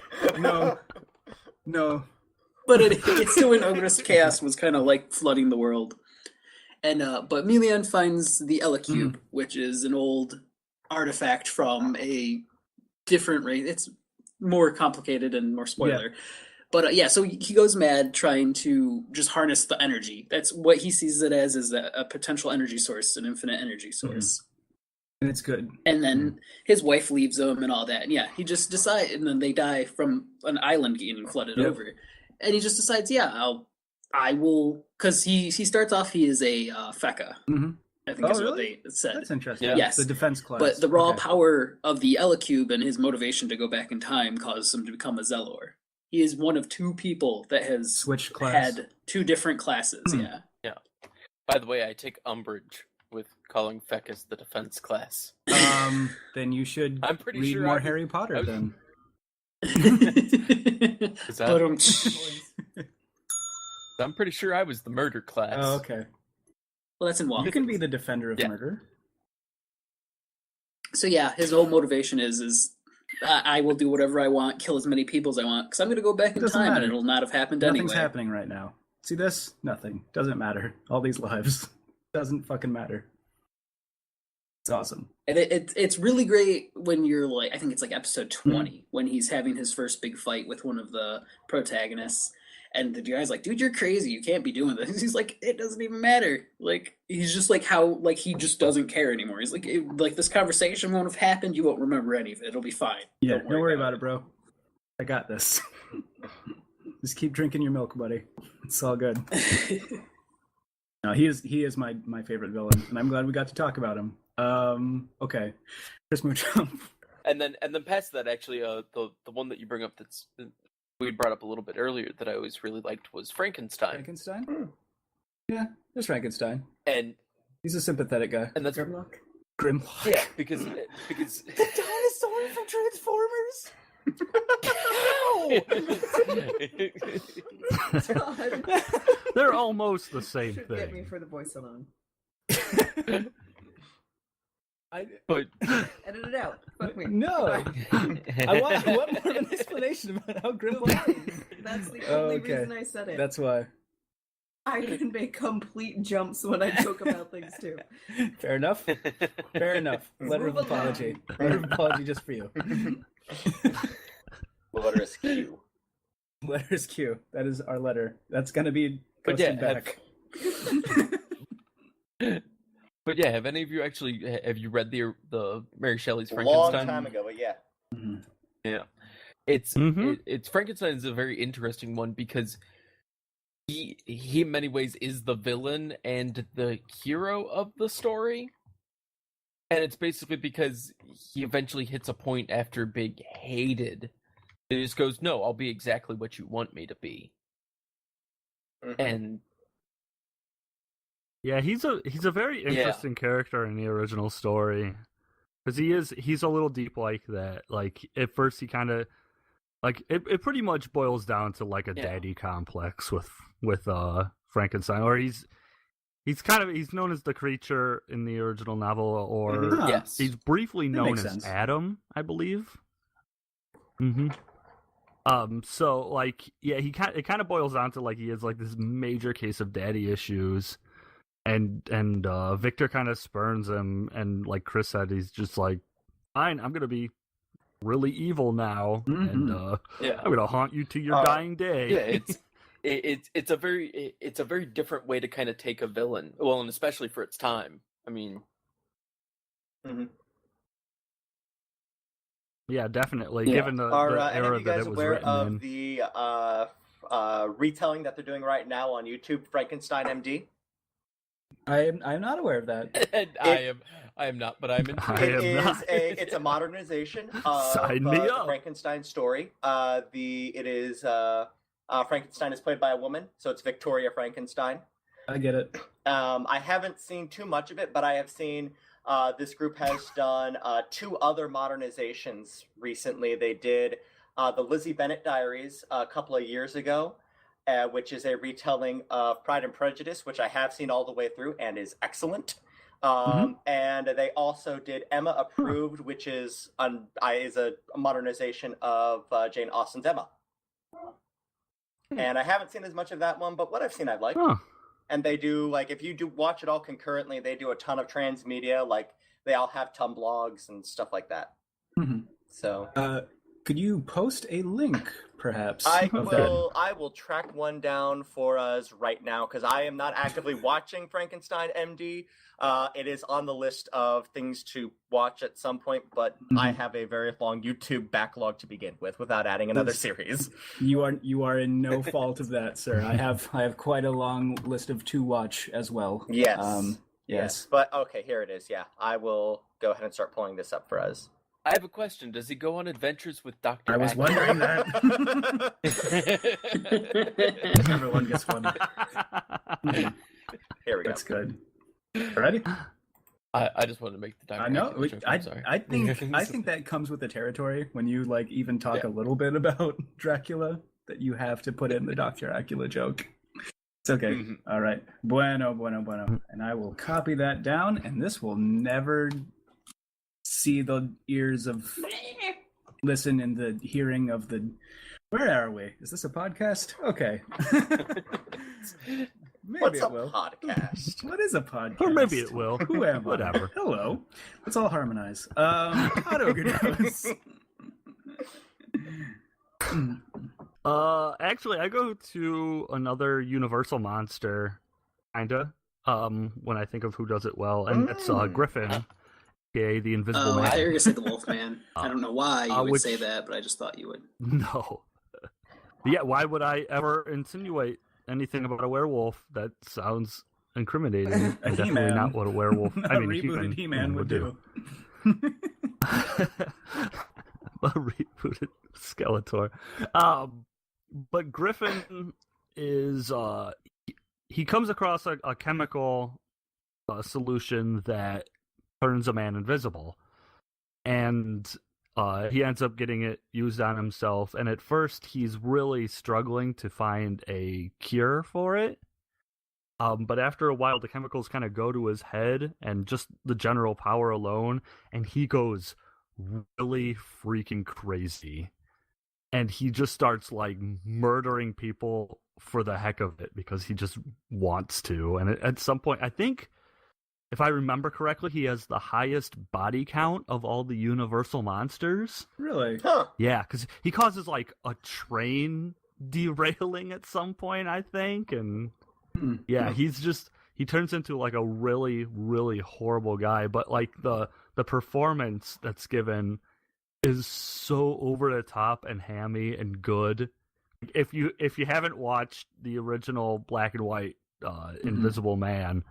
No. But it's still when Ogredose Chaos was kind of like flooding the world, and but Milian finds the Ella Cube, which is an old artifact from a different race. It's more complicated and more spoiler. But so he goes mad trying to just harness the energy. That's what he sees it as, is a potential energy source, an infinite energy source. And it's good. And then his wife leaves him and all that. And he just decides, and then they die from an island getting flooded over. And he just decides, I will, because he starts off, he is a Feka. I think is what they said. That's interesting. Yes. The defense class. But the raw power of the Ella Cube and his motivation to go back in time causes him to become a Zellor. He is one of 2 people that has switched class. Had 2 different classes. Yeah. By the way, I take umbrage with calling Fekas the defense class. Then you should I'm pretty read sure more I was- Harry Potter then. Is that- But I'm pretty sure I was the murder class. Oh, okay. well, that's in Walk. You can be the defender of Yeah. murder. So his whole motivation is I will do whatever I want, kill as many people as I want, because I'm going to go back in Doesn't time matter. and it'll not have happened Nothing's anyway. happening right now. See this? Nothing. Doesn't matter. All these lives. Doesn't fucking matter. It's awesome. And it's really great when you're like, I think it's like episode 20, when he's having his first big fight with one of the protagonists. And the guy's like, dude, you're crazy. You can't be doing this. He's like, it doesn't even matter. Like, he's just like he just doesn't care anymore. He's like, this conversation won't have happened. You won't remember any of it. It'll be fine. Yeah, don't worry about it, bro. I got this. Just keep drinking your milk, buddy. It's all good. No, he is my favorite villain, and I'm glad we got to talk about him. Okay, Chris Moonjump. And then past that, actually, the one that you bring up that's we brought up a little bit earlier that I always really liked was Frankenstein. Frankenstein? Yeah, there's Frankenstein. And he's a sympathetic guy. And that's Grimlock. Grimlock. Yeah, because The dinosaur from Transformers. Todd. They're almost the same Should get me thing. for the voice alone. But Edit it out. Fuck me. No. I want more of an explanation about how Grimlock. That's the only Okay. reason I said it. That's why. I can make complete jumps when I joke about things too. Fair enough. Fair enough. Letter of Move along. apology. Letter of apology just for you. The letter is Q. Letter is Q. That is our letter. That's gonna be But posted yeah, back. But yeah, have any of you actually have you read the Mary Shelley's A Frankenstein? long time ago, but yeah. Yeah, it's Mhm. it's Frankenstein is a very interesting one because he in many ways is the villain and the hero of the story, and it's basically because he eventually hits a point after being hated. He just goes, "No, I'll be exactly what you want me to be," and Yeah, he's a very interesting character in the original story because he's a little deep like that. Like at first he kind of like it pretty much boils down to like a daddy complex with Frankenstein, or he's known as the creature in the original novel, or yes, he's briefly known makes as sense. Adam, I believe. So like it kind of boils down to like he has like this major case of daddy issues. And Victor kind of spurns him, and like Chris said, he's just like, fine, I'm gonna be really evil now, and I'm gonna haunt you to your dying day. Yeah, it's a very different way to kind of take a villain. Well, and especially for its time. I mean, Yeah, definitely. Yeah. Given the Are era any of you that guys it was aware written of in. the retelling that they're doing right now on YouTube, FrankensteinMD? I'm not aware of that. I am not, but I'm into I it. am not. It's a modernization of Sign me the up. Frankenstein story. Frankenstein is played by a woman, so it's Victoria Frankenstein. I get it. I haven't seen too much of it, but I have seen this group has done 2 other modernizations recently. They did the Lizzie Bennet Diaries a couple of years ago, which is a retelling of Pride and Prejudice, which I have seen all the way through and is excellent. And they also did Emma Approved, which is a modernization of Jane Austen's Emma. And I haven't seen as much of that one, but what I've seen I like. Huh. And they do, like, if you do watch it all concurrently, they do a ton of transmedia. Like, they all have blogs and stuff like that. So could you post a link, perhaps? I of that? will track one down for us right now, because I am not actively watching Frankenstein MD. It is on the list of things to watch at some point, but I have a very long YouTube backlog to begin with without adding another series. You are in no fault of that, sir. I have quite a long list of to watch as well. Yes. Yes. But okay, here it is. Yeah, I will go ahead and start pulling this up for us. I have a question. Does he go on adventures with Dr. I was Ackles? wondering that. Everyone gets one. Here we go. That's good. Ready? I just wanted to make the Dr. I know. Ackles joke, I'm sorry. I think that comes with the territory when you like even talk a little bit about Dracula, that you have to put in the Dr. Acula joke. It's okay. All right. Bueno. And I will copy that down, and this will never see the ears of listen in the hearing of the. Where are we? Is this a podcast? Okay. Maybe What's it a will. podcast? What is a podcast? Or maybe it will. Who am I? Whatever. Hello. Let's all harmonize. Todd Ogredose. Actually, I go to another Universal monster, kinda. When I think of who does it well, and it's Griffin, aka the Invisible Oh, I Man. thought you were gonna say the Wolfman. I don't know why you would which- say that, but I just thought you would. No. Yeah, why would I ever insinuate anything about a werewolf? That sounds incriminating. A And definitely He-Man. not what a werewolf. A rebooted He-Man would do. A rebooted Skeletor. But Griffin is he comes across a chemical solution that turns a man invisible, and he ends up getting it used on himself. And at first, he's really struggling to find a cure for it. But after a while, the chemicals kind of go to his head and just the general power alone, and he goes really freaking crazy. and he just starts like murdering people for the heck of it because he just wants to. And at some point, I think, if I remember correctly, he has the highest body count of all the Universal monsters. Really? Huh. Yeah, because he causes like a train derailing at some point, I think, and yeah, he turns into like a really, really horrible guy. But like the performance that's given is so over the top and hammy and good. If you haven't watched the original black and white Invisible Man,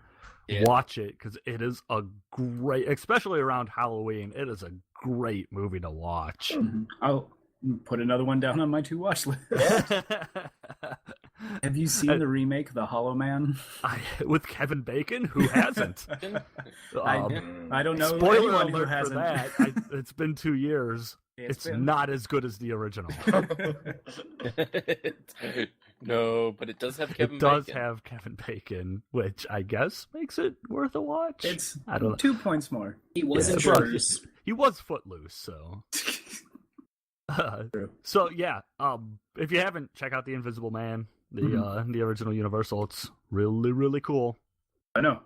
watch it, because it is a great, especially around Halloween, it is a great movie to watch. I'll put another one down on my to watch list. Have you seen the remake, The Hollow Man? With Kevin Bacon? Who hasn't? I don't know Spoiler anyone who alert hasn't. for that. It's been 2 years. It's not as good as the original. No, but it does have Kevin It does Bacon. have Kevin Bacon, which I guess makes it worth a watch. It's I don't know. 2 points more. He wasn't Yeah, yours. He was footloose, so. So yeah, if you haven't, check out The Invisible Man, the original Universal. It's really, really cool. I know.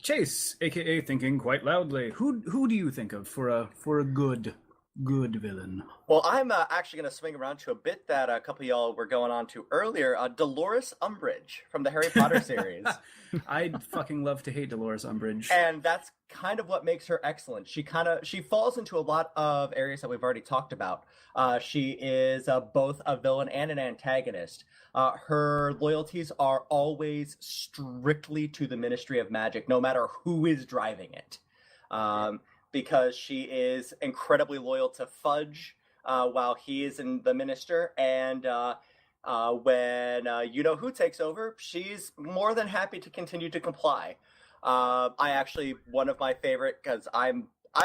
Chase, aka Thinking Quite Loudly. Who do you think of for a good villain? Well, I'm actually going to swing around to a bit that a couple of y'all were going on to earlier. Dolores Umbridge from the Harry Potter series. I'd fucking love to hate Dolores Umbridge. And that's kind of what makes her excellent. She falls into a lot of areas that we've already talked about. She is both a villain and an antagonist. Her loyalties are always strictly to the Ministry of Magic, no matter who is driving it. Because she is incredibly loyal to Fudge while he is in the Minister, and when you-know-who takes over, she's more than happy to continue to comply. One of my favorite, because I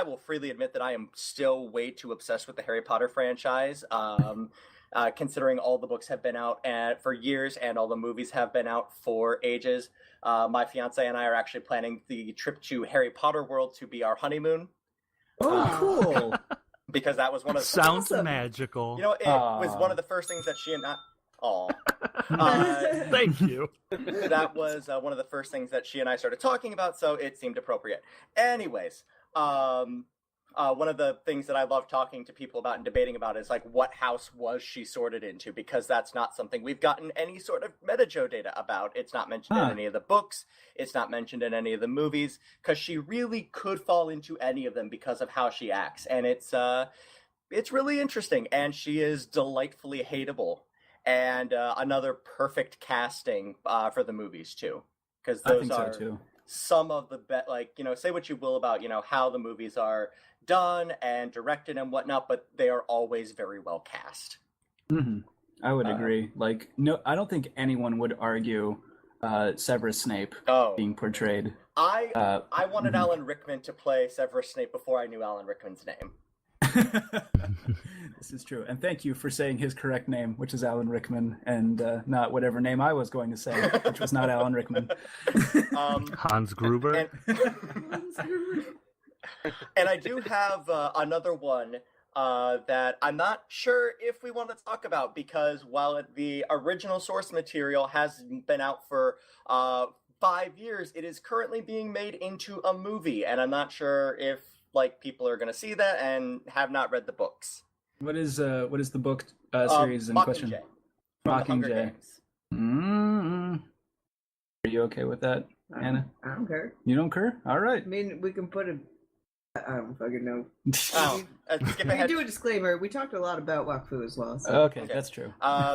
will freely admit that I am still way too obsessed with the Harry Potter franchise, considering all the books have been out for years and all the movies have been out for ages. My fiance and I are actually planning the trip to Harry Potter World to be our honeymoon. Oh, cool. Because that was one of the Sounds magical. You know, it was one of the first things that she and I... Thank you. That was one of the first things that she and I started talking about, so it seemed appropriate. Anyways, one of the things that I love talking to people about and debating about is like, what house was she sorted into? Because that's not something we've gotten any sort of meta-jo data about. It's not mentioned in any of the books. It's not mentioned in any of the movies, because she really could fall into any of them because of how she acts. And it's really interesting, and she is delightfully hateable. And another perfect casting for the movies too, because those are some of the best. Like, you know, say what you will about, you know, how the movies are done and directed and whatnot, but they are always very well cast. I would agree. Like, no, I don't think anyone would argue Severus Snape being portrayed. I wanted Alan Rickman to play Severus Snape before I knew Alan Rickman's name. This is true, and thank you for saying his correct name, which is Alan Rickman, and not whatever name I was going to say, which was not Alan Rickman. Hans Gruber. And I do have another one that I'm not sure if we want to talk about, because while the original source material has been out for 5 years, it is currently being made into a movie, and I'm not sure if people are going to see that and have not read the books. What is the book series in question? Mockingjay. Are you okay with that, Anna? I don't care. You don't care? All right. I mean, we can put a... I don't fucking know. Skip We ahead. do a disclaimer. We talked a lot about Wakfu as well. So. Okay, that's true.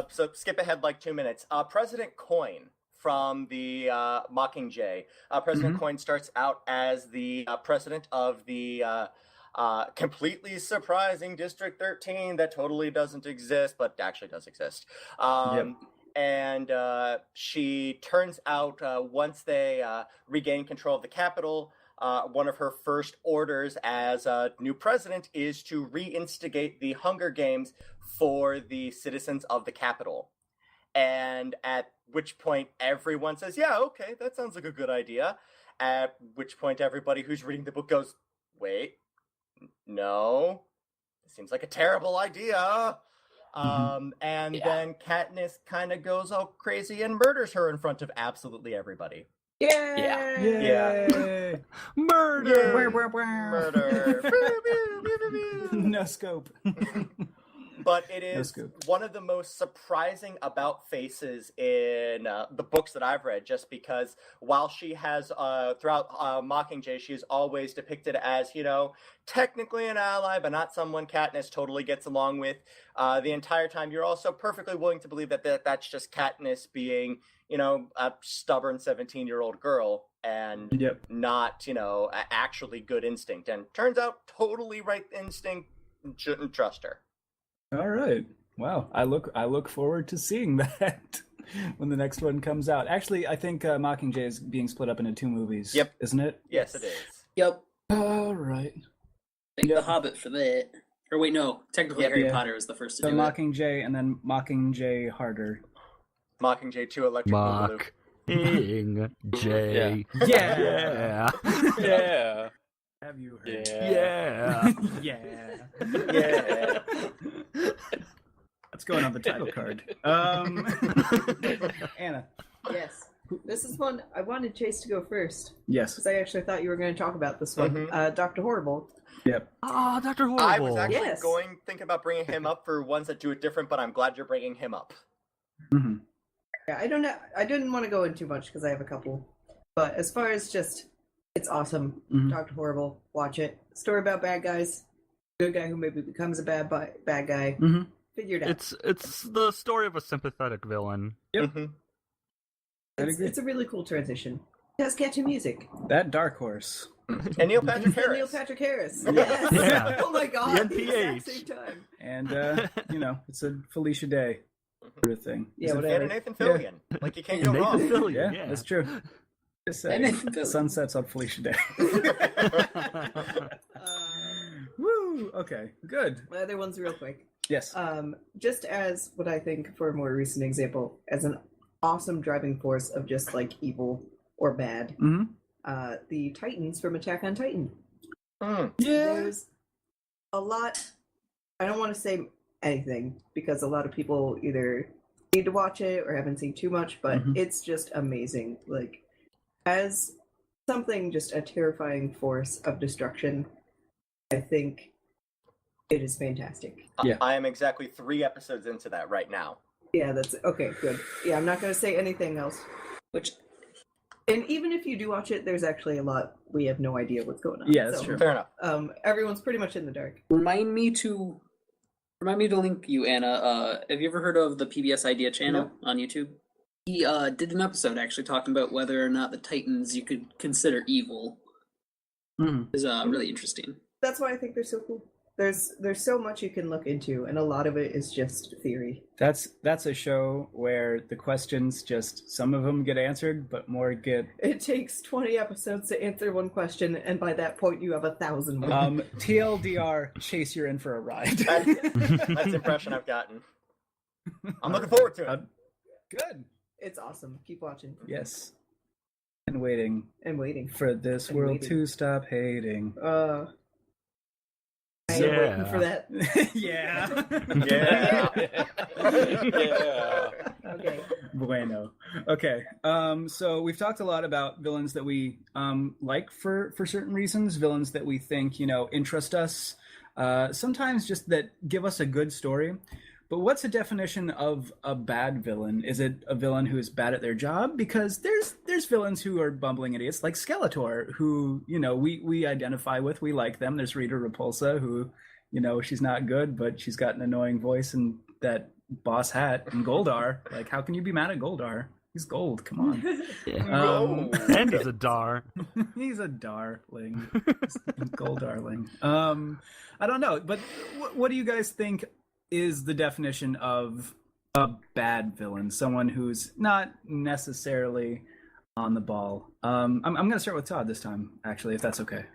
So skip ahead 2 minutes. President Coin from the Mockingjay. President Coin starts out as the president of the completely surprising District 13 that totally doesn't exist, but actually does exist. And she turns out, once they regain control of the capital, one of her first orders as new president is to reinstigate the Hunger Games for the citizens of the capital. And at which point everyone says, yeah, okay, that sounds like a good idea. At which point everybody who's reading the book goes, wait, no, seems like a terrible idea. And then Katniss kind of goes all crazy and murders her in front of absolutely everybody. Yay! Murder! Murder. No scope. But it is scoop. one of the most surprising about faces in the books that I've read, just because while she has, throughout Mockingjay, she is always depicted as, technically an ally, but not someone Katniss totally gets along with. The entire time, you're also perfectly willing to believe that that's just Katniss being, a stubborn 17-year-old girl and not, actually good instinct. And turns out, totally right instinct, shouldn't trust her. All right. Wow. I look forward to seeing that when the next one comes out. Actually, I think Mockingjay is being split up into 2 movies. Yep. Isn't it? Yes, it is. Yep. All right. Thank The Hobbit for that. Or wait, no. Technically, Harry Potter is the first to so do Mockingjay and then Mockingjay Harder. Mockingjay 2 Electric Boogaloo. Mockingjay. Yeah. Yeah. Have you heard? Yeah. Yeah. That's going on the title card. Anna. Yes. This is one I wanted Chase to go first. Yes. Because I actually thought you were going to talk about this one. Dr. Horrible. Yep. Oh, Dr. Horrible. I was actually thinking about bringing him up for ones that do it different, but I'm glad you're bringing him up. Mm-hmm. Yeah, I don't know. I didn't want to go in too much because I have a couple. But as far as just, it's awesome. Dr. Horrible, watch it. Story about bad guys. Good guy who maybe becomes a bad guy. Figure it out. It's the story of a sympathetic villain. Yep. It's a really cool transition. It has catchy music. That Dark Horse. And Neil Patrick Harris. Neil Patrick Harris. Yes. Yeah. Oh my god. The The NPH. exact same time. And it's a Felicia Day sort of thing. Yeah, Is it- whatever. And a Nathan Fillion. Like, you can't go Nathan wrong. Fillion, Yeah, that's true. Just And saying. Nathan Fillion. Sunsets on Felicia Day. Woo! Okay, good. My other one's real quick. Yes. Just as what I think, for a more recent example, as an awesome driving force of just like evil or bad, the Titans from Attack on Titan. There's a lot. I don't want to say anything because a lot of people either need to watch it or haven't seen too much, but it's just amazing. Like, as something, just a terrifying force of destruction, I think it is fantastic. Yeah. I am exactly 3 episodes into that right now. Yeah, that's okay, good. Yeah, I'm not going to say anything else. And even if you do watch it, there's actually a lot we have no idea what's going on. Yeah, that's true. Fair enough. Everyone's pretty much in the dark. Remind me to link you, Anna. Have you ever heard of the PBS Idea channel on YouTube? He did an episode actually talking about whether or not the Titans you could consider evil. Is really interesting. That's why I think they're so cool. There's so much you can look into, and a lot of it is just theory. That's a show where the questions just, some of them get answered, but more get... It takes 20 episodes to answer one question, and by that point you have 1,000 more. TLDR, Chase, you're in for a ride. That's the impression I've gotten. I'm looking forward to it. Good. It's awesome. Keep watching. Yes. And waiting. And waiting. For this And world waiting. to stop hating. I'm waiting for that. Yeah. Yeah. Okay. Bueno. Okay. So we've talked a lot about villains that we like for certain reasons, villains that we think, interest us. Sometimes just that give us a good story. But what's a definition of a bad villain? Is it a villain who is bad at their job? Because there's villains who are bumbling idiots, like Skeletor, who we identify with. We like them. There's Rita Repulsa, who she's not good, but she's got an annoying voice and that boss hat. And Goldar, like, how can you be mad at Goldar? He's gold. Come on. Yeah. And he's a dar. He's a darling. Gold darling. I don't know, but what do you guys think is the definition of a bad villain? Someone who's not necessarily on the ball. I'm going to start with Todd this time, actually, if that's okay.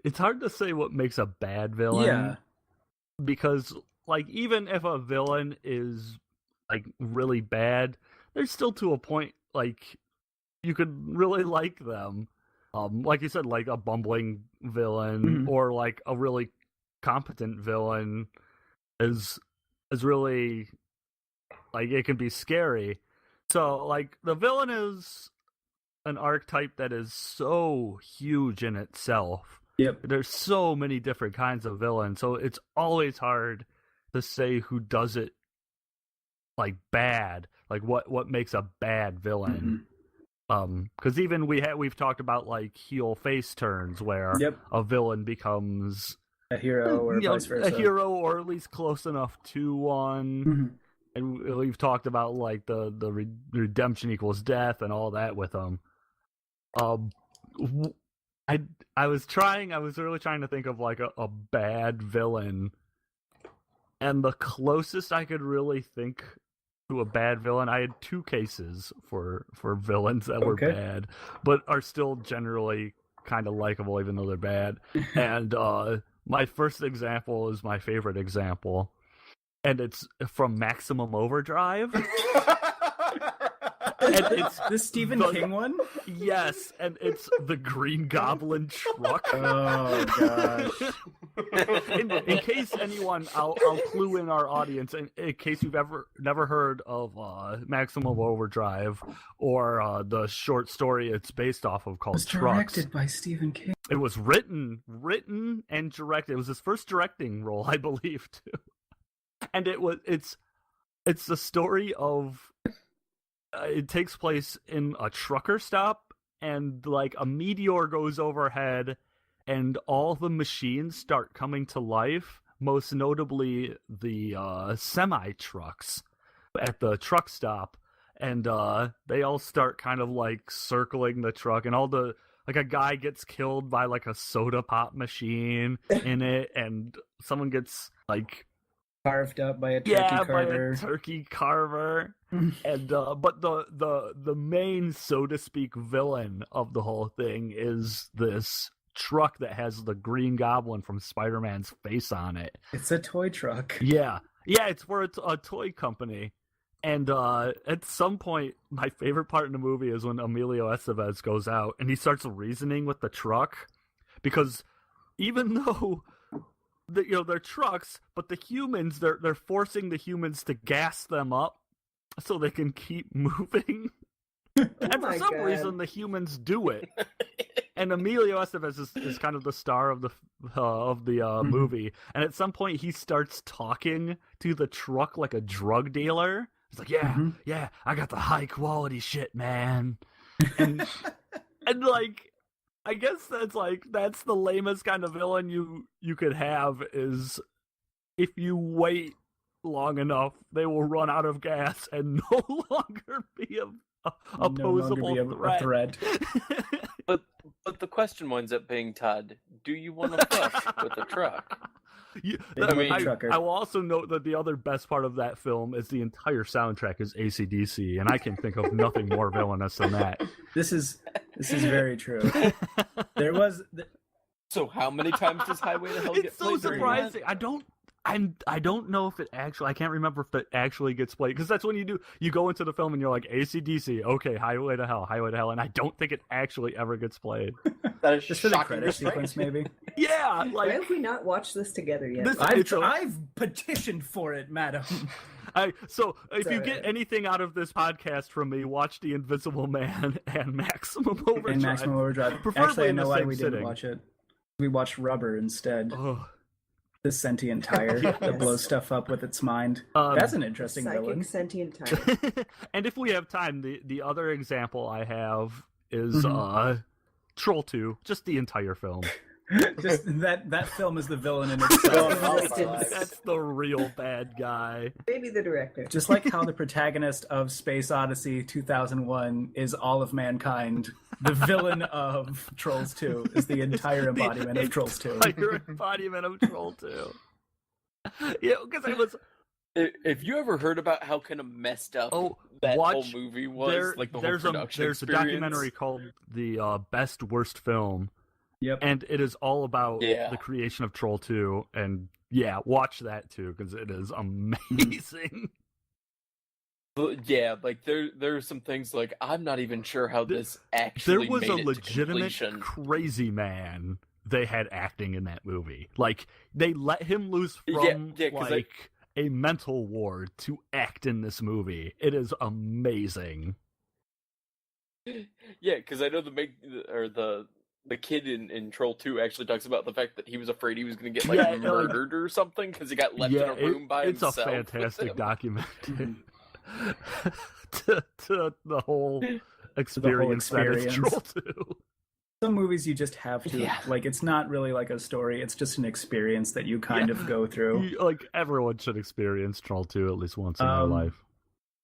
It's hard to say what makes a bad villain. Yeah. Because, like, even if a villain is, like, really bad, they're still to a point, like, you could really like them. Like you said, like a bumbling villain or, like, a really competent villain is really, like, it can be scary. So, like, the villain is an archetype that is so huge in itself. Yep. There's so many different kinds of villains, so it's always hard to say who does it, like, bad. Like, what makes a bad villain. Because even we've talked about, like, heel face turns where a villain becomes a hero or vice versa. A hero, or at least close enough to one. And we've talked about, like, the redemption equals death and all that with them. I was really trying to think of, like, a bad villain, and the closest I could really think to a bad villain, I had 2 cases for villains that were bad, but are still generally kind of likable even though they're bad. And my first example is my favorite example, and it's from Maximum Overdrive. And it's the Stephen King one? Yes, and it's the Green Goblin truck. Oh, gosh. In case anyone, I'll clue in our audience, in case you've never heard of Maximum Overdrive, or the short story it's based off of called Trucks. Directed by Stephen King. It was written and directed. It was his first directing role, I believe, too. And it's the story of... it takes place in a trucker stop, and, like, a meteor goes overhead, and all the machines start coming to life, most notably the semi-trucks at the truck stop, and they all start kind of, like, circling the truck, and like, a guy gets killed by, like, a soda pop machine in it, and someone gets, like... carved up by a turkey carver. By a turkey carver. And but the main, so to speak, villain of the whole thing is this truck that has the Green Goblin from Spider-Man's face on it. It's a toy truck. Yeah, it's for a toy company. And at some point, my favorite part in the movie is when Emilio Estevez goes out and he starts reasoning with the truck, because even though they're trucks, but the humans, they're forcing the humans to gas them up so they can keep moving. And for some reason, the humans do it. And Emilio Estevez is kind of the star of the movie. And at some point, he starts talking to the truck like a drug dealer. He's like, yeah, I got the high quality shit, man. And like, I guess that's the lamest kind of villain you could have, is if you wait long enough, they will run out of gas and no longer be a posable threat. But the question winds up being, Todd, do you want to fuck with a truck? I will also note that the other best part of that film is the entire soundtrack is AC/DC, and I can think of nothing more villainous than that. This is very true. There was. So how many times does Highway to Hell get played? It's so surprising. I don't know if it actually. I can't remember if it actually gets played, because that's when you go into the film and you're like, AC/DC, okay, Highway to Hell, and I don't think it actually ever gets played. That is just for the credit sequence, maybe. Yeah, like, why have we not watched this together yet? I've petitioned for it, madam. So if you get anything out of this podcast from me, watch The Invisible Man and Maximum Overdrive. Actually, I know why we didn't watch it. We watched Rubber instead. Oh. The sentient tire that blows stuff up with its mind. That's an interesting villain. Sentient tire. And if we have time, the other example I have is Troll 2, just the entire film. Just that film is the villain in itself. That's the real bad guy. Maybe the director. Just like how the protagonist of Space Odyssey 2001 is all of mankind, the villain of Trolls 2 is the entire embodiment of Trolls 2. Entire embodiment of Troll 2. Yeah, because I was... If you ever heard about how kind of messed up that whole movie was, like the whole production there's a documentary called The Best Worst Film. Yep. And it is all about the creation of Troll 2, and watch that too, because it is amazing. Yeah, like there are some things like I'm not even sure how this actually there was made a it legitimate to completion. crazy man they had acting in that movie. Like, they let him loose from a mental ward to act in this movie. It is amazing. Yeah, because I know the kid in Troll 2 actually talks about the fact that he was afraid he was going to get murdered or something because he got left in a room by himself. It's a fantastic documentary to the whole experience that is Troll 2. Some movies you just have to like. It's not really like a story. It's just an experience that you kind of go through. Like, everyone should experience Troll 2 at least once in their life.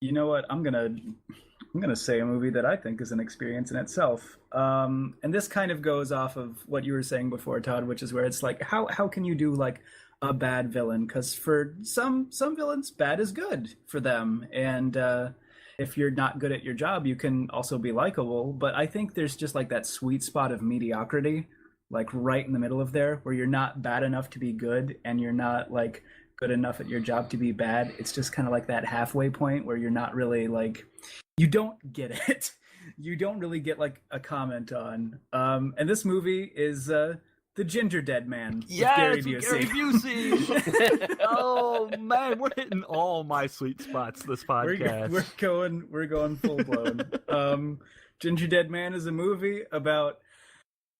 You know what? I'm gonna say a movie that I think is an experience in itself. And this kind of goes off of what you were saying before, Todd, which is where it's like, how can you do like a bad villain? Because for some villains, bad is good for them, and if you're not good at your job, you can also be likable. But I think there's just like that sweet spot of mediocrity, like right in the middle of there, where you're not bad enough to be good, and you're not like good enough at your job to be bad. It's just kind of like that halfway point where you're not really like, you don't get it. You don't really get like a comment on. And this movie is The Ginger Dead Man. Yes, with Gary Busey. Oh man, we're hitting all my sweet spots this podcast. We're going full blown. Ginger Dead Man is a movie about,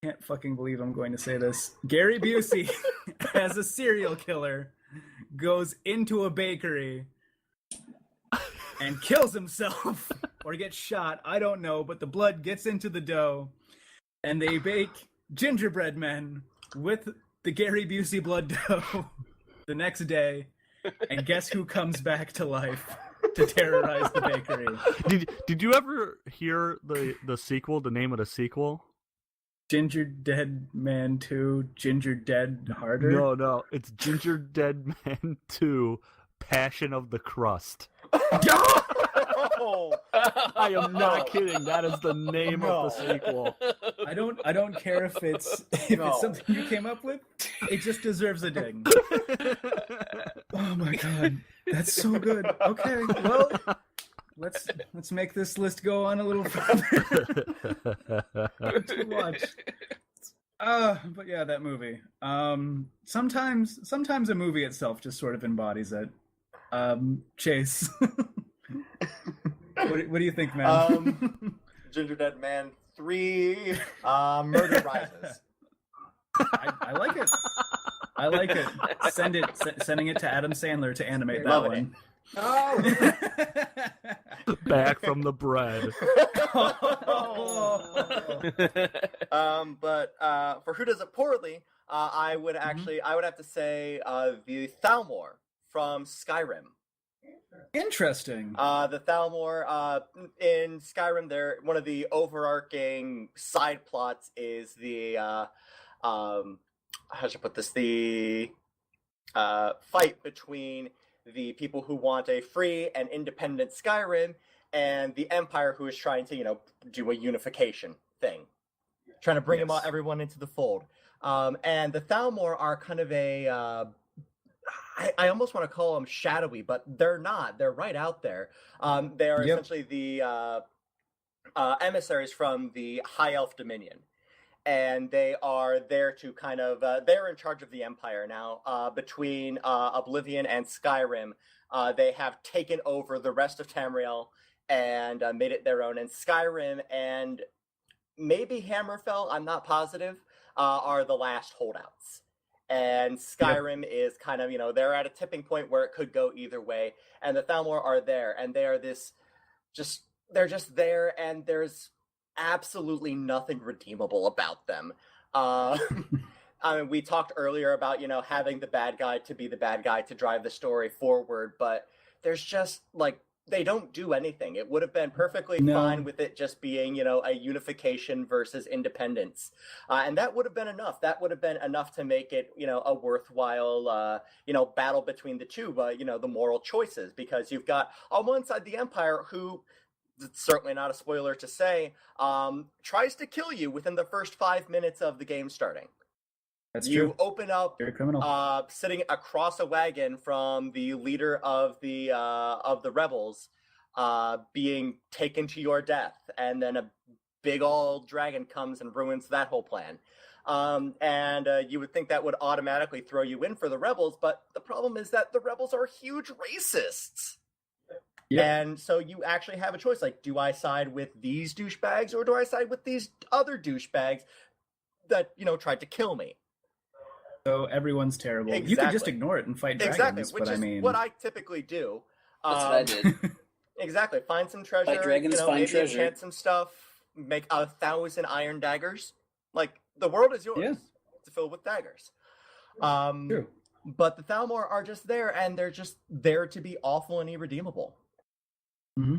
I can't fucking believe I'm going to say this, Gary Busey as a serial killer goes into a bakery and kills himself or gets shot, I don't know, but the blood gets into the dough and they bake gingerbread men with the Gary Busey blood dough the next day, and guess who comes back to life to terrorize the bakery? Did you ever hear the sequel, the name of the sequel? Ginger Dead Man 2, Ginger Dead Harder? No, it's Ginger Dead Man 2, Passion of the Crust. I am not kidding. That is the name of the sequel. I don't care if it's something you came up with. It just deserves a ding. Oh my god, that's so good. Okay, well, let's make this list go on a little further. To watch. But yeah, that movie. Sometimes a movie itself just sort of embodies it. Chase. What do you think, man? Ginger Dead Man 3, Murder Rises. I like it. I like it. Sending it to Adam Sandler to animate that one. Oh. Back from the bread. But for who does it poorly, I would have to say the Thalmor from Skyrim. Interesting. The Thalmor in Skyrim, there one of the overarching side plots is the how should I put this? The fight between the people who want a free and independent Skyrim and the Empire who is trying to, do a unification thing, trying to bring everyone into the fold. And the Thalmor are kind of a I almost want to call them shadowy, but they're not. They're right out there. They are essentially the emissaries from the High Elf Dominion. And they are there to kind of, they're in charge of the Empire now. Between Oblivion and Skyrim, they have taken over the rest of Tamriel and made it their own. And Skyrim and maybe Hammerfell, I'm not positive, are the last holdouts. And Skyrim is kind of, they're at a tipping point where it could go either way. And the Thalmor are there, and they are they're just there, and there's absolutely nothing redeemable about them. I mean, we talked earlier about, having the bad guy to be the bad guy to drive the story forward, but there's just, they don't do anything. It would have been perfectly fine with it just being, a unification versus independence. And that would have been enough. That would have been enough to make it, a worthwhile, battle between the two, the moral choices. Because you've got on one side the Empire who, it's certainly not a spoiler to say, tries to kill you within the first 5 minutes of the game starting. That's you true. Open up sitting across a wagon from the leader of the rebels, being taken to your death, and then a big old dragon comes and ruins that whole plan. And you would think that would automatically throw you in for the rebels, but the problem is that the rebels are huge racists. Yep. And so you actually have a choice, like, do I side with these douchebags or do I side with these other douchebags that, tried to kill me? So everyone's terrible. Exactly. You can just ignore it and fight dragons. Exactly, which but is I mean... what I typically do. That's what I did. Exactly. Find some treasure. Fight dragons, find maybe treasure. enchant some stuff. Make 1,000 iron daggers. Like, the world is yours. Yeah. It's filled with daggers. True. But the Thalmor are just there, and they're just there to be awful and irredeemable. Mm-hmm.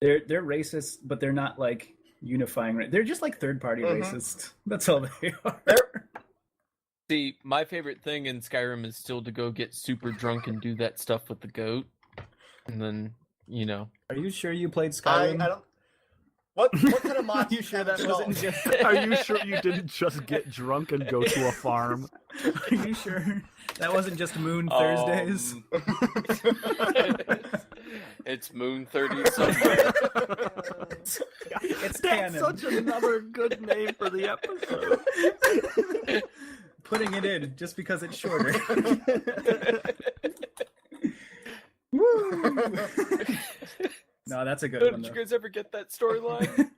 They're racist, but they're not like unifying. They're just like third-party racist. That's all they are. See, my favorite thing in Skyrim is still to go get super drunk and do that stuff with the goat, and then Are you sure you played Skyrim? I don't. What kind of mod? Are you sure that wasn't just? Are you sure you didn't just get drunk and go to a farm? Are you sure that wasn't just Moon Thursdays? It's Moon 30 somewhere. It's That's canon. such another good name for the episode. Putting it in just because it's shorter. Woo! No, that's a good one. Did you Though. guys ever get that storyline?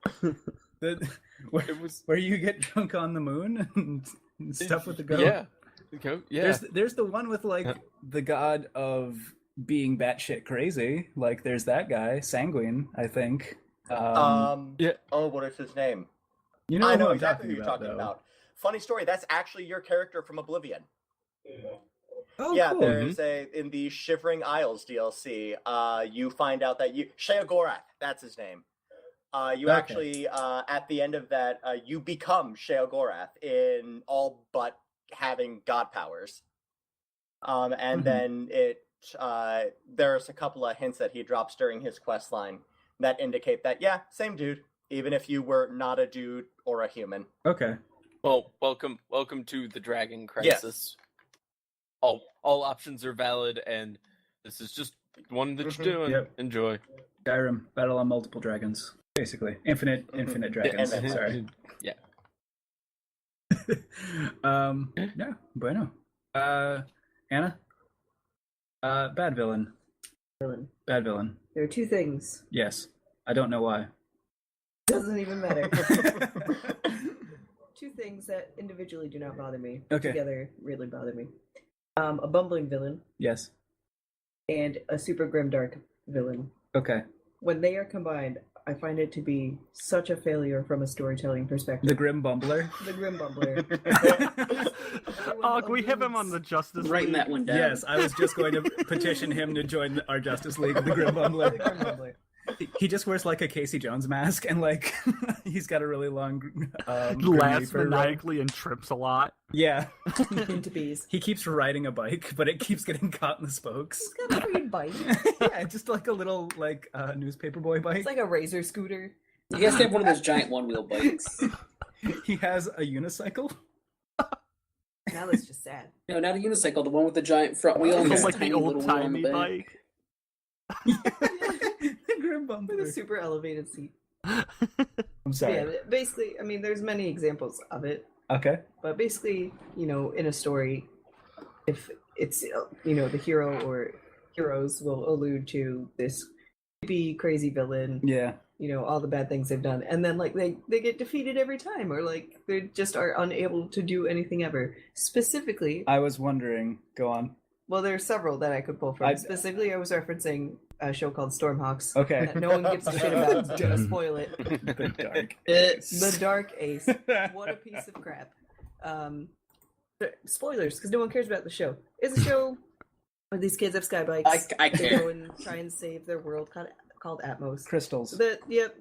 Where you get drunk on the moon and stuff with the goat. Yeah, the goat. Yeah. There's the one with like the god of being batshit crazy. Like there's that guy, Sanguine, I think. Yeah. Oh, what is his name? You know I know who I'm exactly who talking you're about, talking though. about. Funny story. That's actually your character from Oblivion. Oh, Yeah, cool. there's in the Shivering Isles DLC, you find out that Sheogorath, that's his name. You Okay. actually, at the end of that, you become Sheogorath in all but having god powers. And then there's a couple of hints that he drops during his quest line that indicate that, yeah, same dude, even if you were not a dude or a human. Okay. Well, welcome to the Dragon Crisis. All options are valid, and this is just one that you're doing. Yep. Enjoy. Skyrim, battle on multiple dragons. Basically. Infinite dragons. and- Sorry. Yeah. Yeah, bueno. Anna? Bad villain. Bad villain. There are two things. Yes. I don't know why. Doesn't even matter. Two things that individually do not bother me. Okay. Together really bother me. A bumbling villain Yes. and a super grimdark villain. Okay. When they are combined, I find it to be such a failure from a storytelling perspective. The Grim Bumbler. The Grim Bumbler. Oh, can we have him on the Justice Writing League? that one down. Yes, I was just going to petition him to join our Justice League, the Grim The Bumbler. Grim Bumbler. He just wears like a Casey Jones mask and like he's got a really long Grim Laughs Reaper robe. maniacally and trips a lot. Yeah. Into bees. He keeps riding a bike, but it keeps getting caught in the spokes. He's got a freaking bike. Yeah, just like a little like newspaper boy bike. It's like a razor scooter. You guys have one of those giant one-wheel bikes. He has a unicycle. Now that's just sad. No, not a unicycle. The one with the giant front wheel and Okay. this Like tiny the little old wheel on timey the back. bike. The Grim With Bumbler. a super elevated seat. I'm sorry. Yeah, basically, I mean, there's many examples of it. Okay. But basically, in a story, if it's, the hero or heroes will allude to this creepy, crazy villain, Yeah. all the bad things they've done. And then, like, they get defeated every time, or, like, they just are unable to do anything ever. Specifically, I was wondering. Go on. well, there are several that I could pull from. I- Specifically, I was referencing a show called Stormhawks. Okay. That no one gives a shit about. I'm gonna spoil it. The dark. The Dark Ace. What a piece of crap. Spoilers, because no one cares about the show. It's a show where these kids have sky bikes. I They care. go and try and save their world called Atmos. Crystals.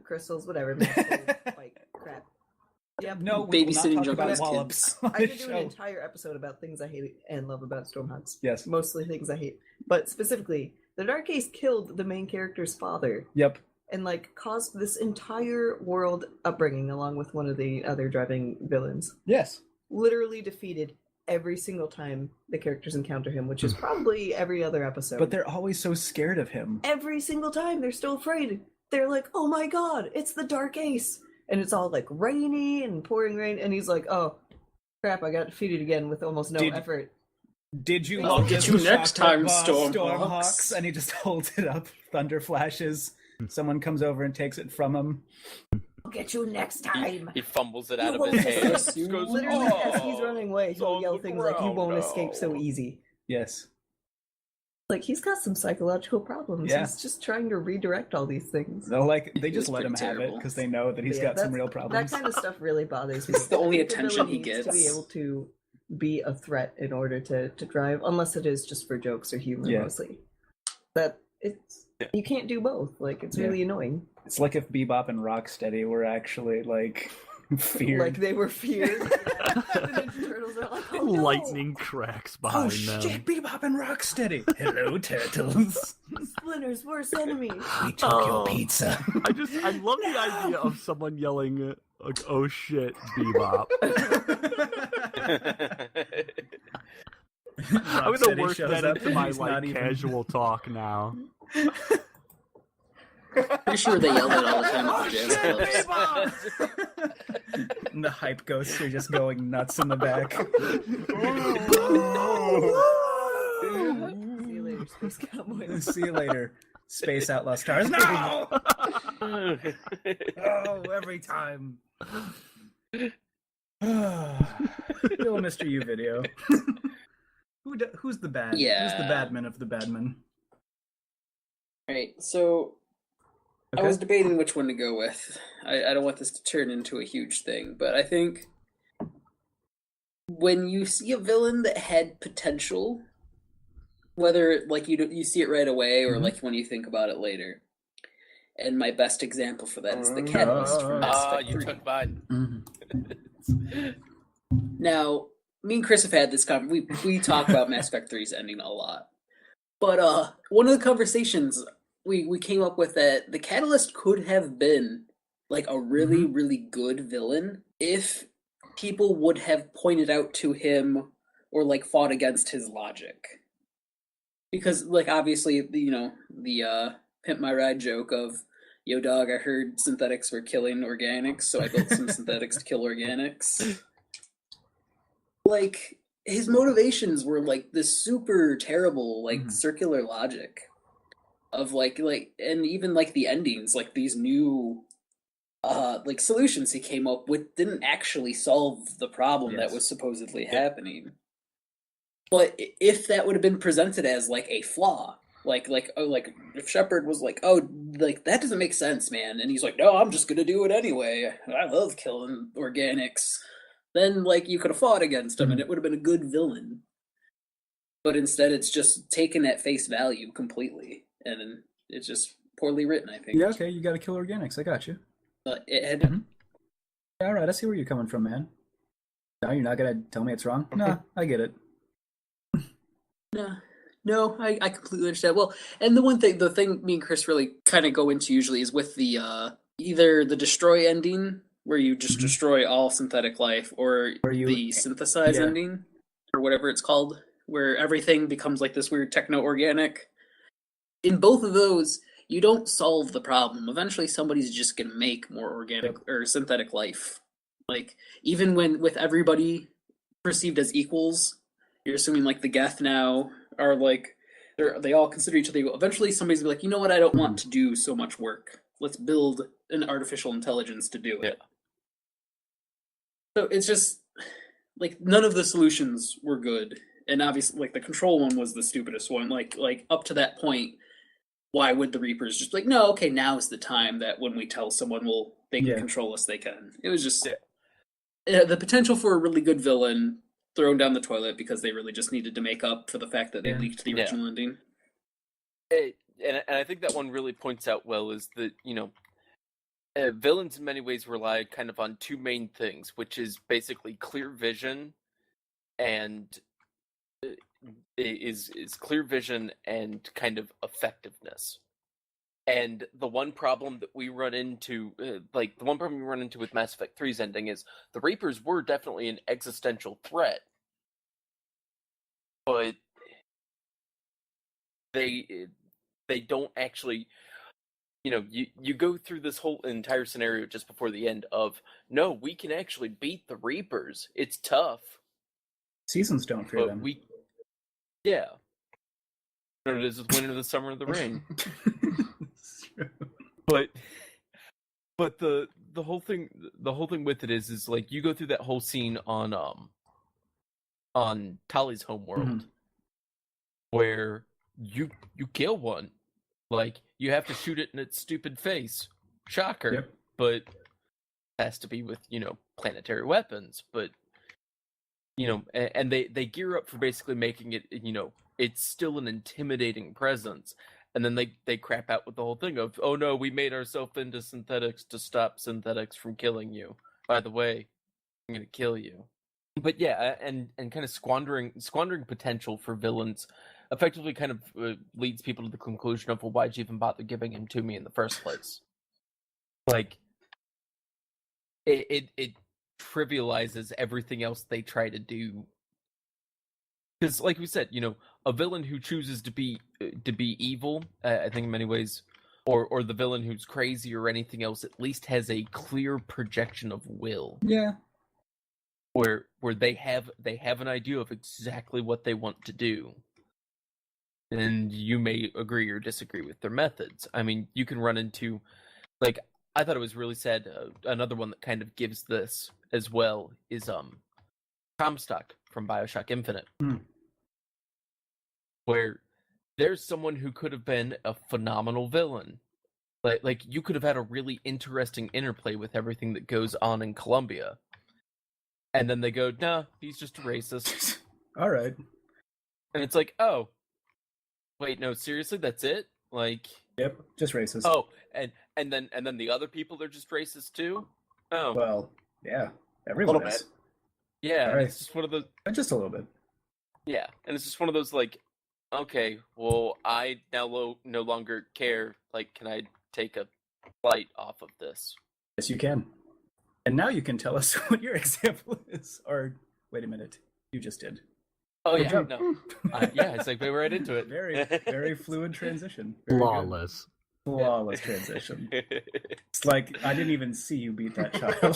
Crystals, whatever. magical bike crap. Yep. No, we will not Babysitting talk joke about about wallops. kids. on I this could do an show. entire episode about things I hate and love about Stormhawks. Yes. Mostly things I hate. But specifically, the Dark Ace killed the main character's father Yep. and caused this entire world upbringing along with one of the other driving villains. Yes. Literally defeated every single time the characters encounter him, which is probably every other episode. But they're always so scared of him. every single time they're still afraid. They're like, "Oh my god, it's the Dark Ace." And it's all like rainy and pouring rain and he's like, "Oh, Crap, I got defeated again with almost no effort. Did you I'll love get this you next time, Stormhawks? Stormhawks. And he just holds it up, thunder flashes. Someone comes over and takes it from him. I'll get you next time. He fumbles it out You of his won't hand. escape. Goes, Literally, as he's "Oh, running away, it's he'll on yell the things like, "You ground won't escape so now." easy." Yes. Like, he's got some psychological problems. Yeah. He's just trying to redirect all these things. They just let him pretty have it terrible. because they know that he's Yeah, got some that's- real problems. That kind of stuff really bothers me. It's the only I think the attention villain he needs to be gets. able to be a threat in order to drive, unless it is just for jokes or humor Yeah. mostly. But you can't do both. Like, it's really annoying. It's like if Bebop and Rocksteady were actually like feared. Like they were feared. The Ninja Turtles are like, oh, no. Lightning cracks behind them. shit, Bebop and Rocksteady. Hello, turtles. Splinter's worst enemy. We took your pizza. I love the idea of someone yelling like, "Oh shit, Bebop." I'm Rocksteady gonna work shows that up into and my he's not like even- casual talk now. Pretty sure they yell that all the time Oh, at the jazz clubs. And the hype ghosts are just going nuts in the back. See you later, Space Cowboys. See you later, Space Outlaw Stars. No! Oh, every time. Little MrYu video. Who's the bad? Yeah. Who's the badman of the badman? Right, so Okay. I was debating which one to go with. I don't want this to turn into a huge thing, but I think when you see a villain that had potential, whether like you see it right away or like when you think about it later, and my best example for that is the Catalyst from Mass Effect you 3. took mine. Now, me and Chris have had this we talk about Mass Effect 3's ending a lot. But one of the conversations we came up with that the Catalyst could have been like a really, really good villain if people would have pointed out to him or like fought against his logic. Because like obviously, the Pimp My Ride joke of, "Yo dog, I heard synthetics were killing organics, so I built some synthetics to kill organics." Like, his motivations were like this super terrible, like circular logic of like, and even like the endings, like these new, like solutions he came up with didn't actually solve the problem that was supposedly happening. But if that would have been presented as like a flaw, like if Shepard was like, "Oh, like that doesn't make sense, man," and he's like, "No, I'm just gonna do it anyway. I love killing organics," then like you could have fought against him and it would have been a good villain. But instead, it's just taken at face value completely, and it's just poorly written, I think. Yeah, okay, you gotta kill organics. I got you. But it had All right, I see where you're coming from, man. No, you're not gonna tell me it's wrong? No, I get it. No, I completely understand. Well, and the thing me and Chris really kind of go into usually is with the either the destroy ending, where you just destroy all synthetic life, or the synthesize ending, or whatever it's called, where everything becomes like this weird techno-organic. In both of those, you don't solve the problem. Eventually somebody's just going to make more organic or synthetic life. Like, even with everybody perceived as equals, you're assuming like the Geth now are like, they all consider each other equal. Eventually somebody's gonna be like, "You know what, I don't want to do so much work. Let's build an artificial intelligence to do it." So it's just, like, none of the solutions were good. And obviously, like, the control one was the stupidest one. Like up to that point, why would the Reapers just be like, "No, okay, now's the time that when we tell someone they can control us, they can." It was just the potential for a really good villain thrown down the toilet because they really just needed to make up for the fact that they leaked the original ending. And I think that one really points out well is that, villains in many ways rely kind of on two main things, which is basically clear vision and is clear vision and kind of effectiveness. And the one problem that we run into, with Mass Effect 3's ending is the Reapers were definitely an existential threat, but they don't actually you go through this whole entire scenario just before the end of, no, we can actually beat the Reapers. It's tough. Seasons don't fear them. Yeah. It is the winter, the summer, the rain. But the whole thing with it is like you go through that whole scene on Tali's homeworld where you kill one. Like, you have to shoot it in its stupid face. Shocker. Yep. But it has to be with, planetary weapons. But, and they gear up for basically making it, it's still an intimidating presence. And then they crap out with the whole thing of, oh no, we made ourselves into synthetics to stop synthetics from killing you. By the way, I'm going to kill you. But yeah, and kind of squandering potential for villains effectively kind of leads people to the conclusion of, well, why'd you even bother giving him to me in the first place? Like, it trivializes everything else they try to do. Because, like we said, a villain who chooses to be evil, I think in many ways, or the villain who's crazy or anything else, at least has a clear projection of will. Yeah. Where they have an idea of exactly what they want to do. And you may agree or disagree with their methods. I mean, you can run into, like, I thought it was really sad. Another one that kind of gives this as well is Comstock from BioShock Infinite, where there's someone who could have been a phenomenal villain. Like you could have had a really interesting interplay with everything that goes on in Colombia, and then they go, "Nah, he's just a racist." All right, and it's like, oh. Wait, no, seriously, that's it? Like, yep, just racist. Oh, and then the other people are just racist too? Oh. Well, yeah, everyone is. Yeah, right. It's just one of those. Just a little bit. Yeah, and it's just one of those like, okay, well, I now no longer care. Like, can I take a flight off of this? Yes, you can. And now you can tell us what your example is. Or wait a minute, you just did. Oh yeah, no, yeah, it's like we were right into it. Very, very fluid transition. Flawless Transition. It's like I didn't even see you beat that child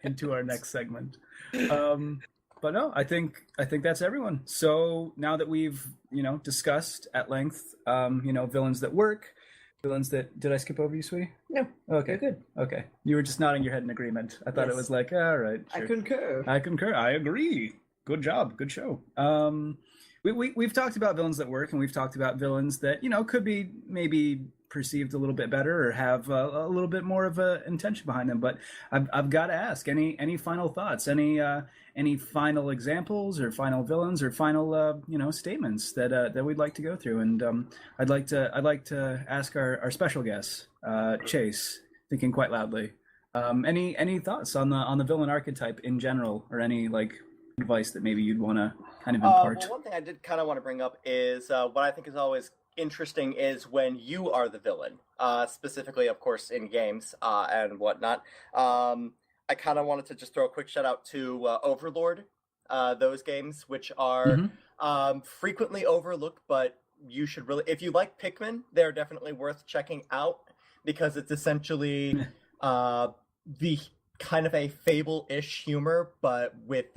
into our next segment. But no, I think that's everyone. So now that we've discussed at length, villains that work. Villains that... Did I skip over you, sweetie? No. Okay, good. Okay. You were just nodding your head in agreement. I thought it was like, all right. Sure. I I concur. agree. Good job. Good show. We've talked about villains that work, and we've talked about villains that, could be maybe perceived a little bit better or have a little bit more of a intention behind them. But I've got to ask, any final thoughts? Any final examples or final villains or final statements that we'd like to go through? And I'd like to ask our special guest, Chase, thinking quite loudly. Any thoughts on the villain archetype in general, or any advice that maybe you'd want to kind of impart? Well, one thing I did kind of want to bring up is what I think is always interesting is when you are the villain, specifically, of course, in games and whatnot. I kind of wanted to just throw a quick shout out to Overlord, those games, which are frequently overlooked, but you should really, if you like Pikmin, they're definitely worth checking out, because it's essentially the kind of a Fable-ish humor, but with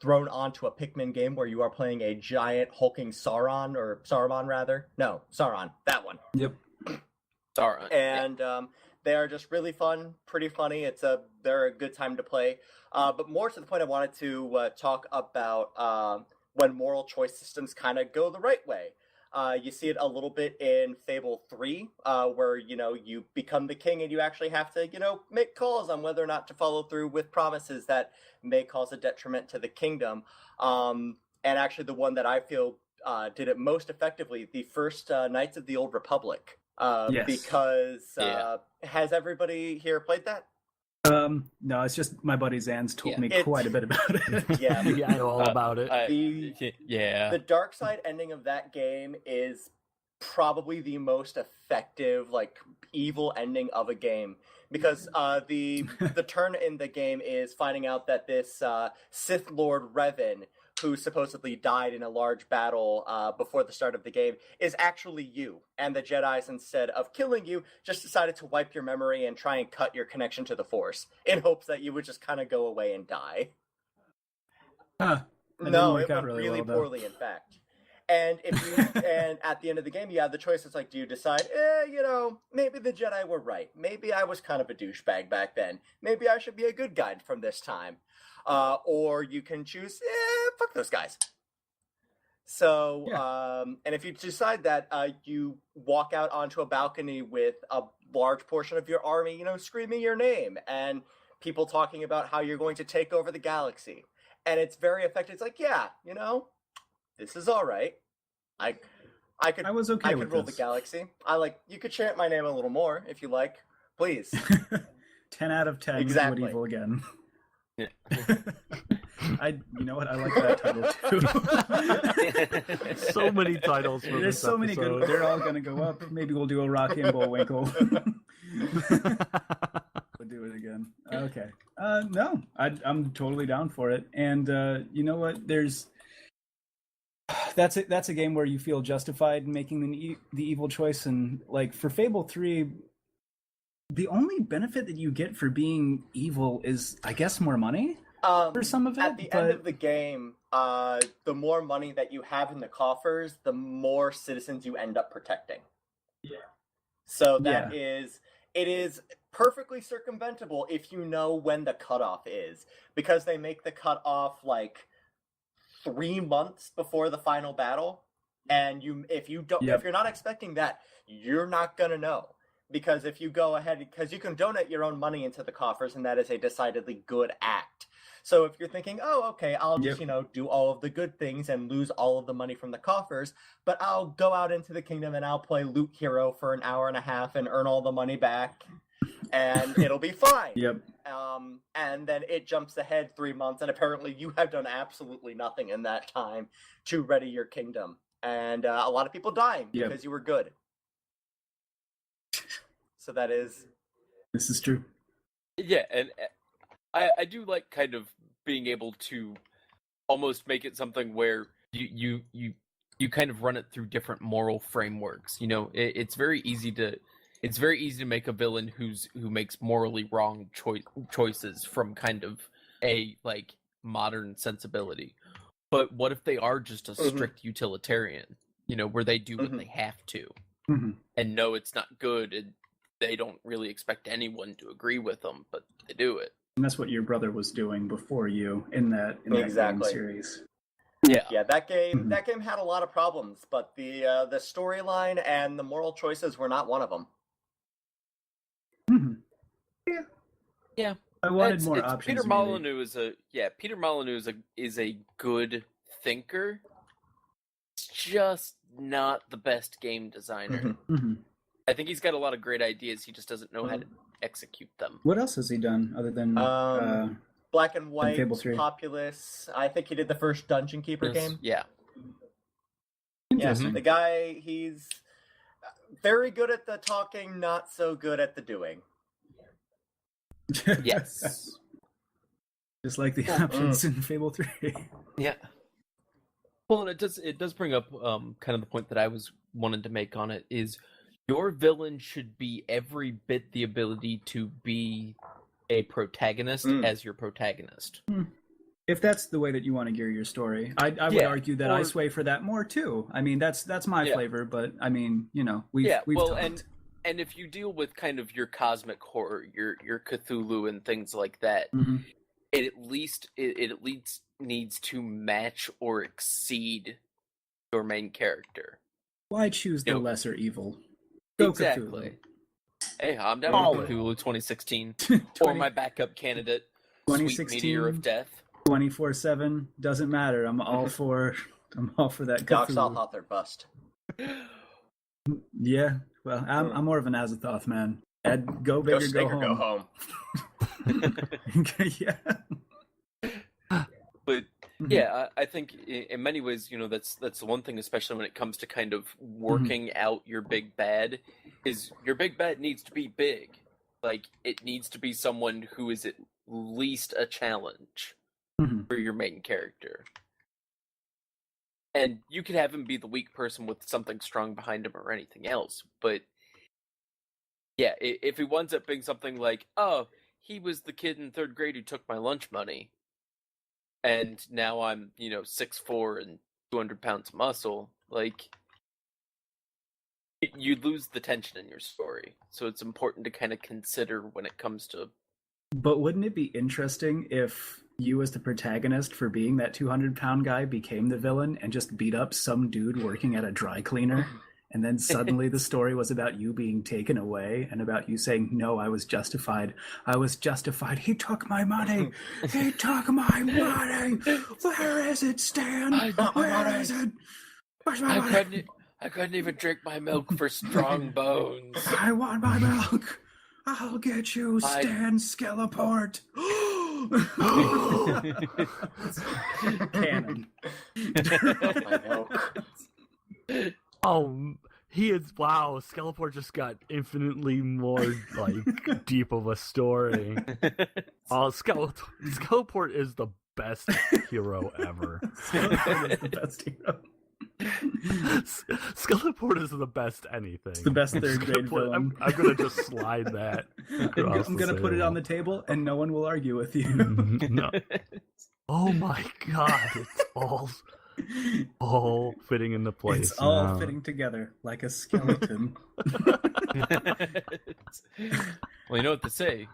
thrown onto a Pikmin game where you are playing a giant hulking Sauron, or Saruman rather. No, Sauron, that one. Yep. Sauron. And they are just really fun, pretty funny. They're a good time to play. But more to the point, I wanted to talk about when moral choice systems kind of go the right way. You see it a little bit in Fable 3, where, you become the king and you actually have to, make calls on whether or not to follow through with promises that may cause a detriment to the kingdom. And actually the one that I feel did it most effectively, the first Knights of the Old Republic. Yes. Because has everybody here played that? No, it's just my buddy Zan's told me quite a bit about it. Yeah, I know all about it. The dark side ending of that game is probably the most effective, evil ending of a game, because the turn in the game is finding out that this Sith Lord Revan, who supposedly died in a large battle before the start of the game, is actually you. And the Jedis, instead of killing you, just decided to wipe your memory and try and cut your connection to the Force in hopes that you would just kind of go away and die. Huh. No, it went really poorly, in fact. And and at the end of the game, you have the choice. It's like, do you decide, maybe the Jedi were right. Maybe I was kind of a douchebag back then. Maybe I should be a good guy from this time. Or you can choose, fuck those guys. So, and if you decide that, you walk out onto a balcony with a large portion of your army, screaming your name, and people talking about how you're going to take over the galaxy. And it's very effective. It's like, this is all right. I could rule the galaxy. You could chant my name a little more if you like. Please. 10 out of 10. Exactly. Good evil again. Yeah. You know what? I like that title too. So many titles. For There's so many good. They're all gonna go up. Maybe we'll do a Rocky and Bullwinkle. We'll do it again. Okay. No, I'm totally down for it. And you know what? That's a game where you feel justified in making the evil choice. And like for Fable 3, the only benefit that you get for being evil is, I guess, more money for some of it. At the end of the game, the more money that you have in the coffers, the more citizens you end up protecting. Yeah. So it is perfectly circumventable if you know when the cutoff is, because they make the cutoff like 3 months before the final battle, and if you're not expecting that, you're not gonna know. Because if you go ahead, because you can donate your own money into the coffers, and that is a decidedly good act. So if you're thinking, oh, okay, I'll just, do all of the good things and lose all of the money from the coffers, but I'll go out into the kingdom and I'll play Loot Hero for an hour and a half and earn all the money back, and it'll be fine. Yep. And then it jumps ahead 3 months, and apparently you have done absolutely nothing in that time to ready your kingdom. And a lot of people dying because you were good. So this is true. Yeah, and I do like kind of being able to almost make it something where you kind of run it through different moral frameworks. It's very easy to make a villain who makes morally wrong choices from kind of a like modern sensibility. But what if they are just a strict utilitarian? Where they do what they have to, and know it's not good, and they don't really expect anyone to agree with them, but they do it. And that's what your brother was doing before you in that game series. Yeah, that game had a lot of problems, but the storyline and the moral choices were not one of them. Mm-hmm. Yeah. I wanted more options. Peter Molyneux is a good thinker. He's just not the best game designer. Mm-hmm. I think he's got a lot of great ideas. He just doesn't know how to execute them. What else has he done other than Black and White, Fable 3? Populous? I think he did the first Dungeon Keeper game. Yeah. Yeah, the guy, he's very good at the talking, not so good at the doing. Yes. Just like the options in Fable 3. Yeah. Well, and it does bring up kind of the point that I was wanted to make on it is your villain should be every bit the ability to be a protagonist as your protagonist. If that's the way that you want to gear your story, I would argue that I sway for that more too. I mean, that's my flavor, but I mean, we've talked. And if you deal with kind of your cosmic horror, your Cthulhu and things like that, it at least needs to match or exceed your main character. Why choose the lesser evil? Go exactly. Cthulhu. Hey, I'm down with Cthulhu 2016. Or my backup candidate, Sweet Meteor of Death. 24/7 doesn't matter. I'm all for that. Doc Cthulhu. Salthoth or bust. Yeah, well, I'm more of an Azathoth man. I'd go big or go home. Yeah. But yeah, I think in many ways, that's the one thing, especially when it comes to kind of working out your big bad, is your big bad needs to be big. Like, it needs to be someone who is at least a challenge for your main character. And you could have him be the weak person with something strong behind him or anything else, but yeah, if he winds up being something like, oh, he was the kid in 3rd grade who took my lunch money, and now I'm, 6'4" and 200 pounds of muscle, like, you lose the tension in your story. So it's important to kind of consider when it comes to... But wouldn't it be interesting if you as the protagonist for being that 200-pound guy became the villain and just beat up some dude working at a dry cleaner? And then suddenly the story was about you being taken away and about you saying, no, I was justified. I was justified. He took my money. He took my money. Where is it, Stan? Where is it? Where's my money? I couldn't even drink my milk for strong bones. I want my milk. I'll get you, Stan Skelleport. Canon. My milk. Oh, he is. Wow, Skelleport just got infinitely more like deep of a story. Oh, Skelleport is the best hero ever. Skelleport is the best hero. Skelleport is the best anything. It's the best 3rd grade villain. I'm gonna just slide that. I'm gonna put it on the table, and no one will argue with you. No. Oh my god! It's all fitting into place. It's all fitting together like a skeleton. Well, you know what they say.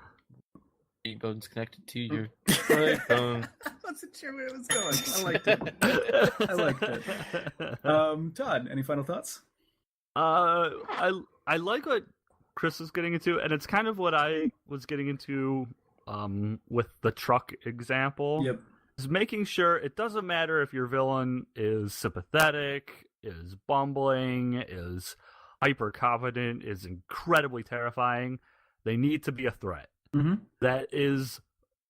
Your bones connected to your right bone. I wasn't sure where it was going. I liked it. Todd, any final thoughts? I like what Chris is getting into, and it's kind of what I was getting into with the truck example. Yep. Is making sure it doesn't matter if your villain is sympathetic, is bumbling, is hyper confident, is incredibly terrifying. They need to be a threat. Mm-hmm. That is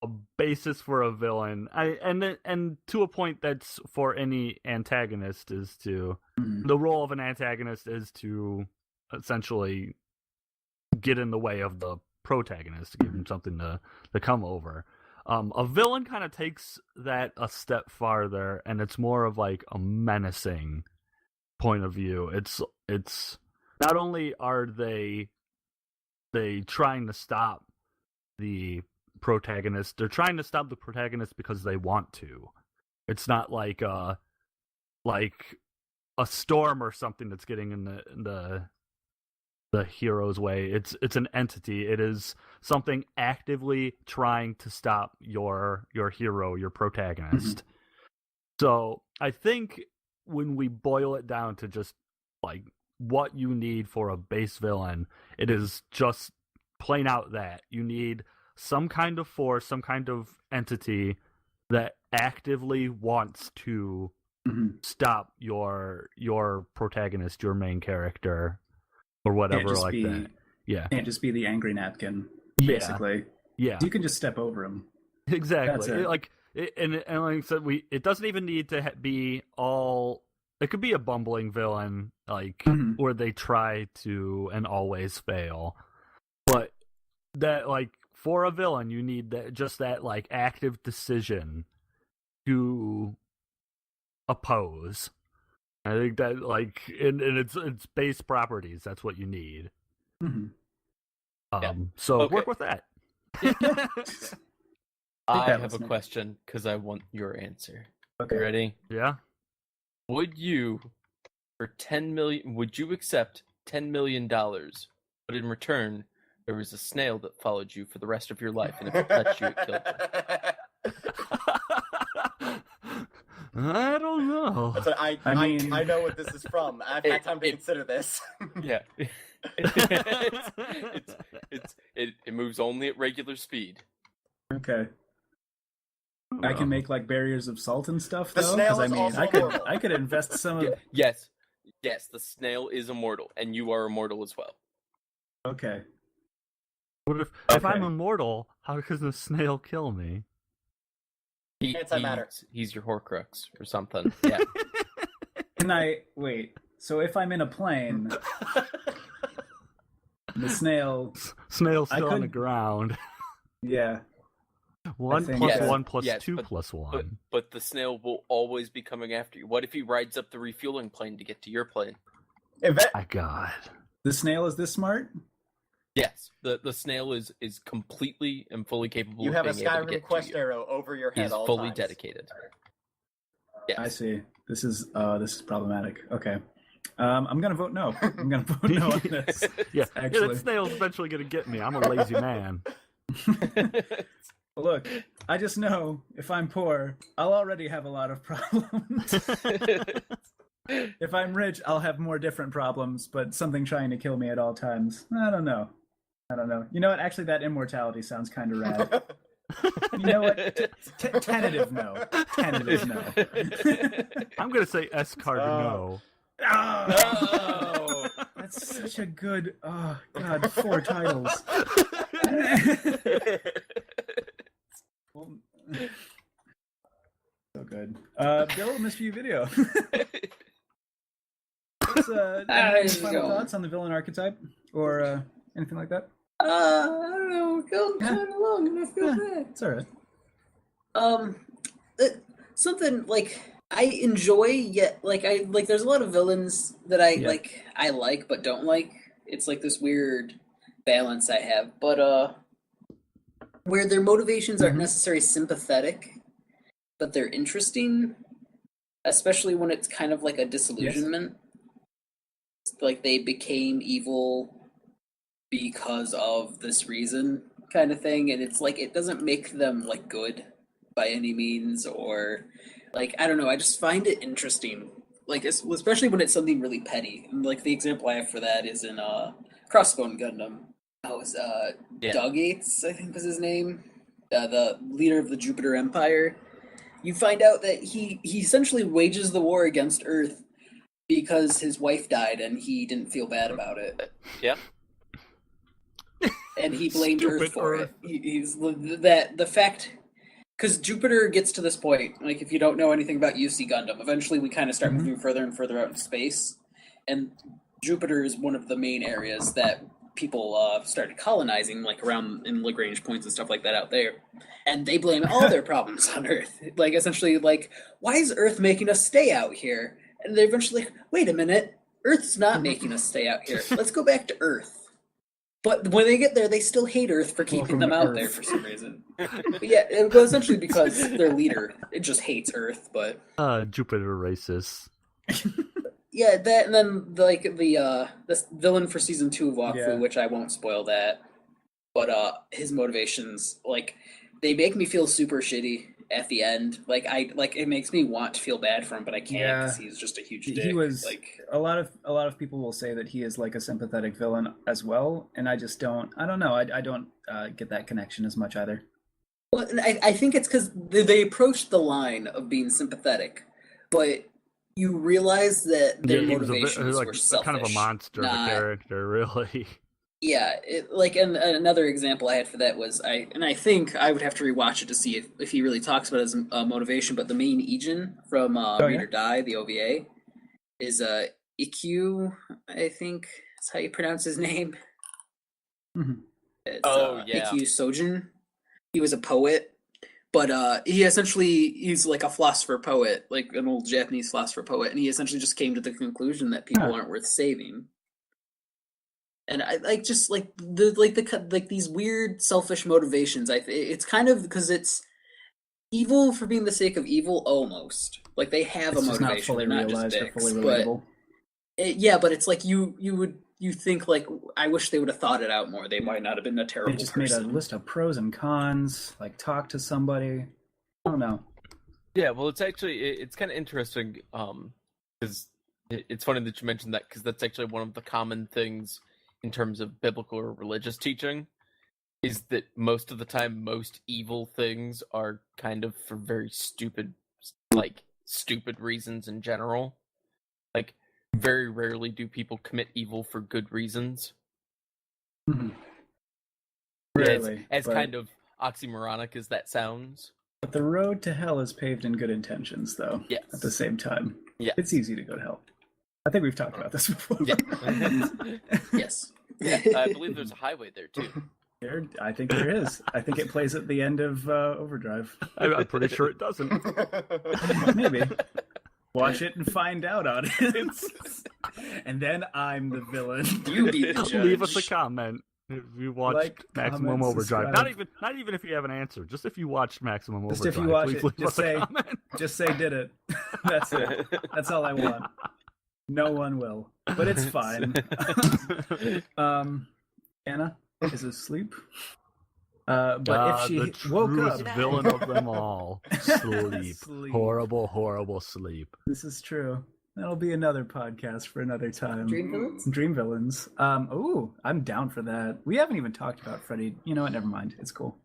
a basis for a villain. And to a point, that's for any antagonist is to the role of an antagonist is to essentially get in the way of the protagonist, to give him something to come over. A villain kind of takes that a step farther, and it's more of like a menacing point of view. It's not only are they trying to stop the protagonist, they're trying to stop the protagonist because they want to. It's not like a storm or something that's getting in the hero's way. It's an entity. It is something actively trying to stop your hero, your protagonist. Mm-hmm. So I think when we boil it down to just like what you need for a base villain, it is just plain out that you need some kind of force, some kind of entity that actively wants to stop your protagonist, your main character, or whatever like that. Yeah. Can't just be the angry napkin, basically. Yeah. You can just step over him. Exactly. Like I said, it doesn't even need to be all. It could be a bumbling villain, like where they try to and always fail. But that, like, for a villain, you need that like active decision to oppose. I think that, like, in its base properties, that's what you need. Mm-hmm. So work with that. I have a question because I want your answer. Okay. Ready? Yeah. Would you, for $10 million, would you accept $10 million, but in return, there was a snail that followed you for the rest of your life, and if it touched you, it killed you? I don't know. So I know what this is from. I've had time to consider this. Yeah. It moves only at regular speed. Okay. I can make like barriers of salt and stuff, The though. snail Because is also I immortal. could invest some of. Yes, the snail is immortal, and you are immortal as well. Okay. What if I'm immortal? How can the snail kill me? Antimatter. He's your Horcrux or something. Yeah. Can I wait? So if I'm in a plane, the snail's still on the ground. Yeah. 1 think, plus yeah. 1 plus Yes, 2 but- plus 1. But the snail will always be coming after you. What if he rides up the refueling plane to get to your plane? My God. The snail is this smart? Yes, the snail is completely and fully capable You of have a being able to Skyrim get quest to you. arrow over your head He's all fully times. dedicated. Yes. I see. This is problematic. Okay. I'm gonna vote no. I'm gonna vote no on this. Yeah, Actually. that snail's eventually going to get me. I'm a lazy man. Look, I just know if I'm poor, I'll already have a lot of problems. If I'm rich, I'll have more different problems, but something trying to kill me at all times. I don't know. You know what? Actually, that immortality sounds kind of rad. You know what? Tentative no. Tentative no. I'm going to say EscargNo. Oh, that's such a good. Oh God, 4 titles. So good. Bill, MrYu video. What's, any final thoughts on the villain archetype or anything like that? I don't know. We're going kind of long, and I feel bad. It's all right. Something like I enjoy, yet there's a lot of villains that I like but don't like. It's like this weird balance I have, but where their motivations aren't necessarily sympathetic, but they're interesting, especially when it's kind of like a disillusionment. Like they became evil because of this reason kind of thing, and it's like it doesn't make them like good by any means, or like I don't know, I just find it interesting, like especially when it's something really petty. And like the example I have for that is in Crossbone Gundam. It was Doug Yates, I think was his name, the leader of the Jupiter Empire. You find out that he essentially wages the war against Earth because his wife died and he didn't feel bad about it. Yeah. And he blamed Stupid Earth for Earth. it. He's the fact, because Jupiter gets to this point. Like if you don't know anything about UC Gundam, eventually we kind of start moving further and further out in space, and Jupiter is one of the main areas that people started colonizing, like around in Lagrange points and stuff like that out there. And they blame all their problems on Earth. Like essentially, like why is Earth making us stay out here? And they're eventually like, wait a minute, Earth's not making us stay out here. Let's go back to Earth. But when they get there, they still hate Earth for keeping them out there for some reason. But yeah, it was essentially because their leader just hates Earth. But Jupiter racist. yeah, that, and then the villain for season 2 of Wakfu, which I won't spoil that. But his motivations, like they make me feel super shitty at the end. Like it makes me want to feel bad for him, but I can't because he's just a huge dick. He was like a lot of people will say that he is like a sympathetic villain as well, and I just don't. I don't know. I don't get that connection as much either. Well, and I think it's because they approached the line of being sympathetic, but you realize that their He was motivations like were selfish. kind of a monster of a character, really. Yeah, and another example I had for that was I think I would have to rewatch it to see if he really talks about his motivation. But the main Ijin from Read or Die, the OVA, is Ikkyu, I think that's how you pronounce his name. Mm-hmm. It's, Ikkyu Sojin. He was a poet, but he's like a philosopher poet, like an old Japanese philosopher poet, and he essentially just came to the conclusion that people aren't worth saving. And I like just like these weird selfish motivations. It's kind of because it's evil for being the sake of evil, almost like they have It's a just motivation. not fully They're not realized just or dicks, fully but relatable. but it's like you think like I wish they would have thought it out more. They might not have been a terrible They just person. made a list of pros and cons. Like talk to somebody. I don't know. Yeah, well, it's kind of interesting because it's funny that you mentioned that because that's actually one of the common things in terms of biblical or religious teaching is that most of the time most evil things are kind of for very stupid reasons in general. Like very rarely do people commit evil for good reasons. Mm-hmm. Rarely, Yeah, as kind of oxymoronic as that sounds. But the road to hell is paved in good intentions, though. Yes. At the same time. Yeah. It's easy to go to hell. I think we've talked about this before. Yeah. Yes. Yeah, I believe there's a highway there too. I think there is. I think it plays at the end of Overdrive. I'm pretty sure it doesn't. Maybe. Watch it and find out, audience. And then I'm the villain. You be the judge. Leave us a comment if you watched Like, Maximum comment, Overdrive. subscribe. Not even if you have an answer. Just if you watched Maximum Just Overdrive. if you watch please it, leave just us a say, comment. just say did it. That's it. That's all I want. No one will, but it's fine. Anna is asleep. But if the she woke up, truest villain of them all, sleep. Sleep. Horrible, horrible sleep. This is true. That'll be another podcast for another time. Dream villains? Dream villains. Ooh, I'm down for that. We haven't even talked about Freddy. You know what? Never mind. It's cool.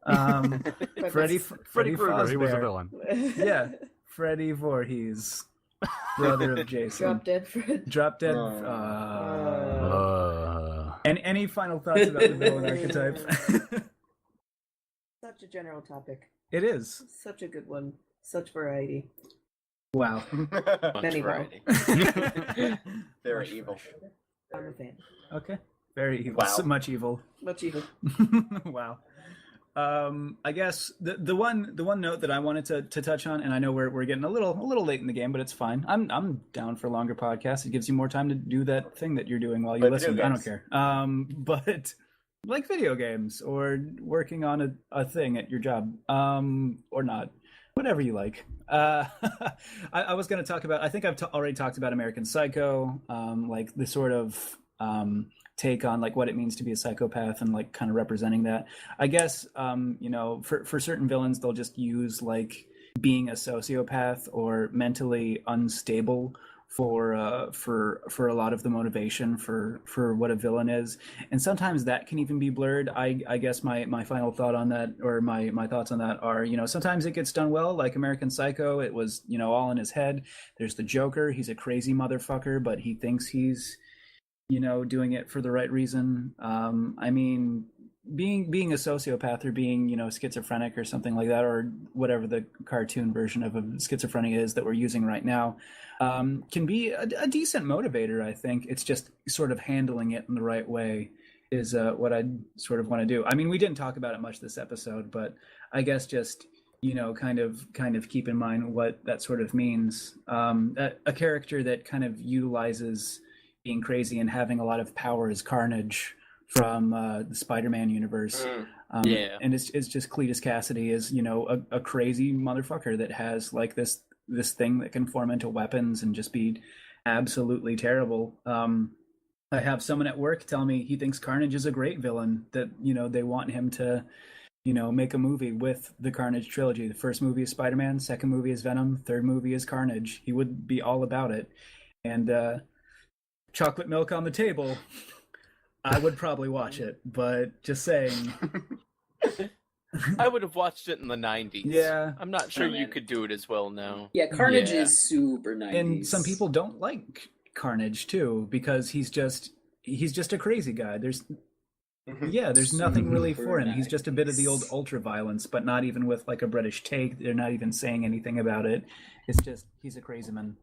Freddy Krueger, he was a Fazbear. villain. Yeah, Freddy Voorhees, brother of Jason. Drop Dead Fred. Drop Dead. And any final thoughts about the villain archetype? Such a general topic. It is. Such a good one. Such variety. Wow. Many variety. They're evil. I'm a fan. Okay. Very evil. Wow. So much evil. Much evil. Wow. I guess the one note that I wanted to touch on, and I know we're getting a little late in the game, but it's fine. I'm down for longer podcasts. It gives you more time to do that thing that you're doing while you Like listen. video I don't games. care. But like video games or working on a thing at your job, or not. Whatever you like. I was going to talk about. I think I've already talked about American Psycho, like the sort of take on like what it means to be a psychopath and like kind of representing that. I guess for certain villains they'll just use like being a sociopath or mentally unstable for a lot of the motivation for what a villain is, and sometimes that can even be blurred. I guess my final thought on that, or my thoughts on that are, sometimes it gets done well, like American Psycho. It was all in his head. There's the Joker. He's a crazy motherfucker, but he thinks he's doing it for the right reason. I mean, being a sociopath or being schizophrenic or something like that, or whatever the cartoon version of a schizophrenia is that we're using right now, can be a decent motivator. I think it's just sort of handling it in the right way is what I sort of want to do. I mean, we didn't talk about it much this episode, but I guess just kind of keep in mind what that sort of means. A character that kind of utilizes being crazy and having a lot of power is Carnage from the Spider-Man universe. Yeah. And it's just Cletus Cassidy is a crazy motherfucker that has like this thing that can form into weapons and just be absolutely terrible. I have someone at work tell me he thinks Carnage is a great villain, that they want him to make a movie with the Carnage trilogy. The first movie is Spider-Man, second movie is Venom, third movie is Carnage. He would be all about it. And chocolate milk on the table, I would probably watch it, but just saying. I would have watched it in the 90s. Yeah. I'm not sure Oh, you man. could do it as well now. Yeah, Carnage Yeah. is super 90s. And some people don't like Carnage too, because he's just a crazy guy. There's nothing really for him. He's just a bit of the old ultra violence, but not even with like a British take. They're not even saying anything about it. It's just he's a crazy man,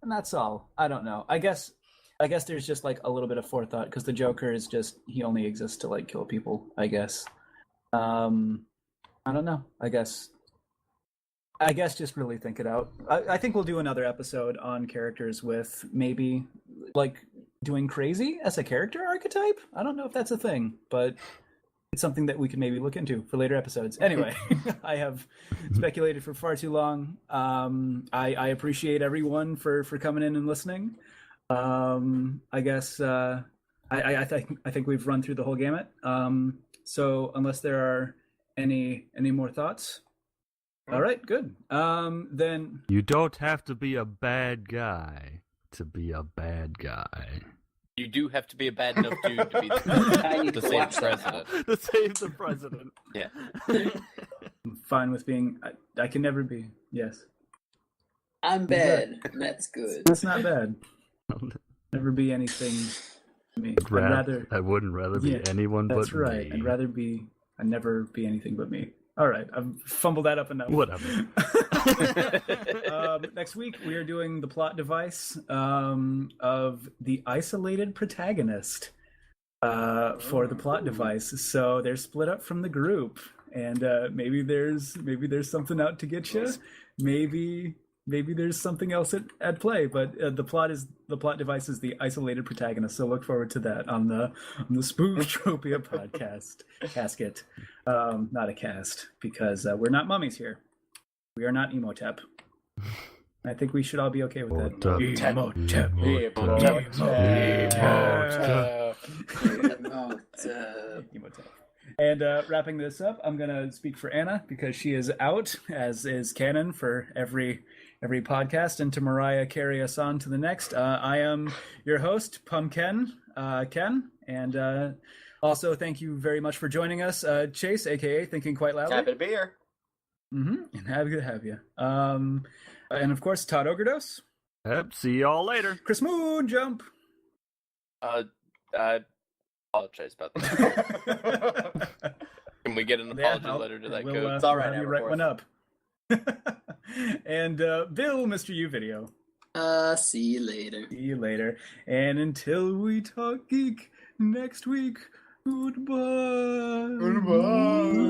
and that's all. I don't know. I guess there's just like a little bit of forethought, because the Joker is just, he only exists to like kill people, I guess. I don't know. I guess just really think it out. I think we'll do another episode on characters with maybe like doing crazy as a character archetype. I don't know if that's a thing, but it's something that we could maybe look into for later episodes. Anyway, I have speculated for far too long. I appreciate everyone for coming in and listening. I guess I think we've run through the whole gamut. So unless there are any more thoughts, all right, good. Then You don't have to be a bad guy to be a bad guy. You do have to be a bad enough dude to be I need the to same watch that now. president. To save the president. Yeah. I'm fine with being. I can never be. Yes, I'm bad, and that's good. that's not bad. Never be anything to me. I'd rather. I wouldn't rather be Yeah, anyone That's but right. me. I'd never be anything but me. All right, I've fumbled that up enough. Whatever. Next week we are doing the plot device of the isolated protagonist. for the plot device. So they're split up from the group, and maybe there's something out to get you. Maybe there's something else at play. But the plot device is the isolated protagonist. So look forward to that on the Utropeia podcast casket. Not a cast, because we're not mummies here. We are not Emotep. I think we should all be okay with that. Emotep. And wrapping this up, I'm gonna speak for Anna because she is out, as is Canon for every podcast, and to Mariah carry us on to the next. I am your host, Pumpken, Ken, and also thank you very much for joining us, Chase, aka Thinking Quite Loudly. Happy to be here. And happy to have you. And of course, Todd Ogredose. Yep, see y'all later. Chris Moonjump. I apologize about that. Can we get an apology letter to that code? It's all right. You write one up. And Bill, MrYu video. See you later. See you later. And until we talk geek next week, goodbye. Goodbye.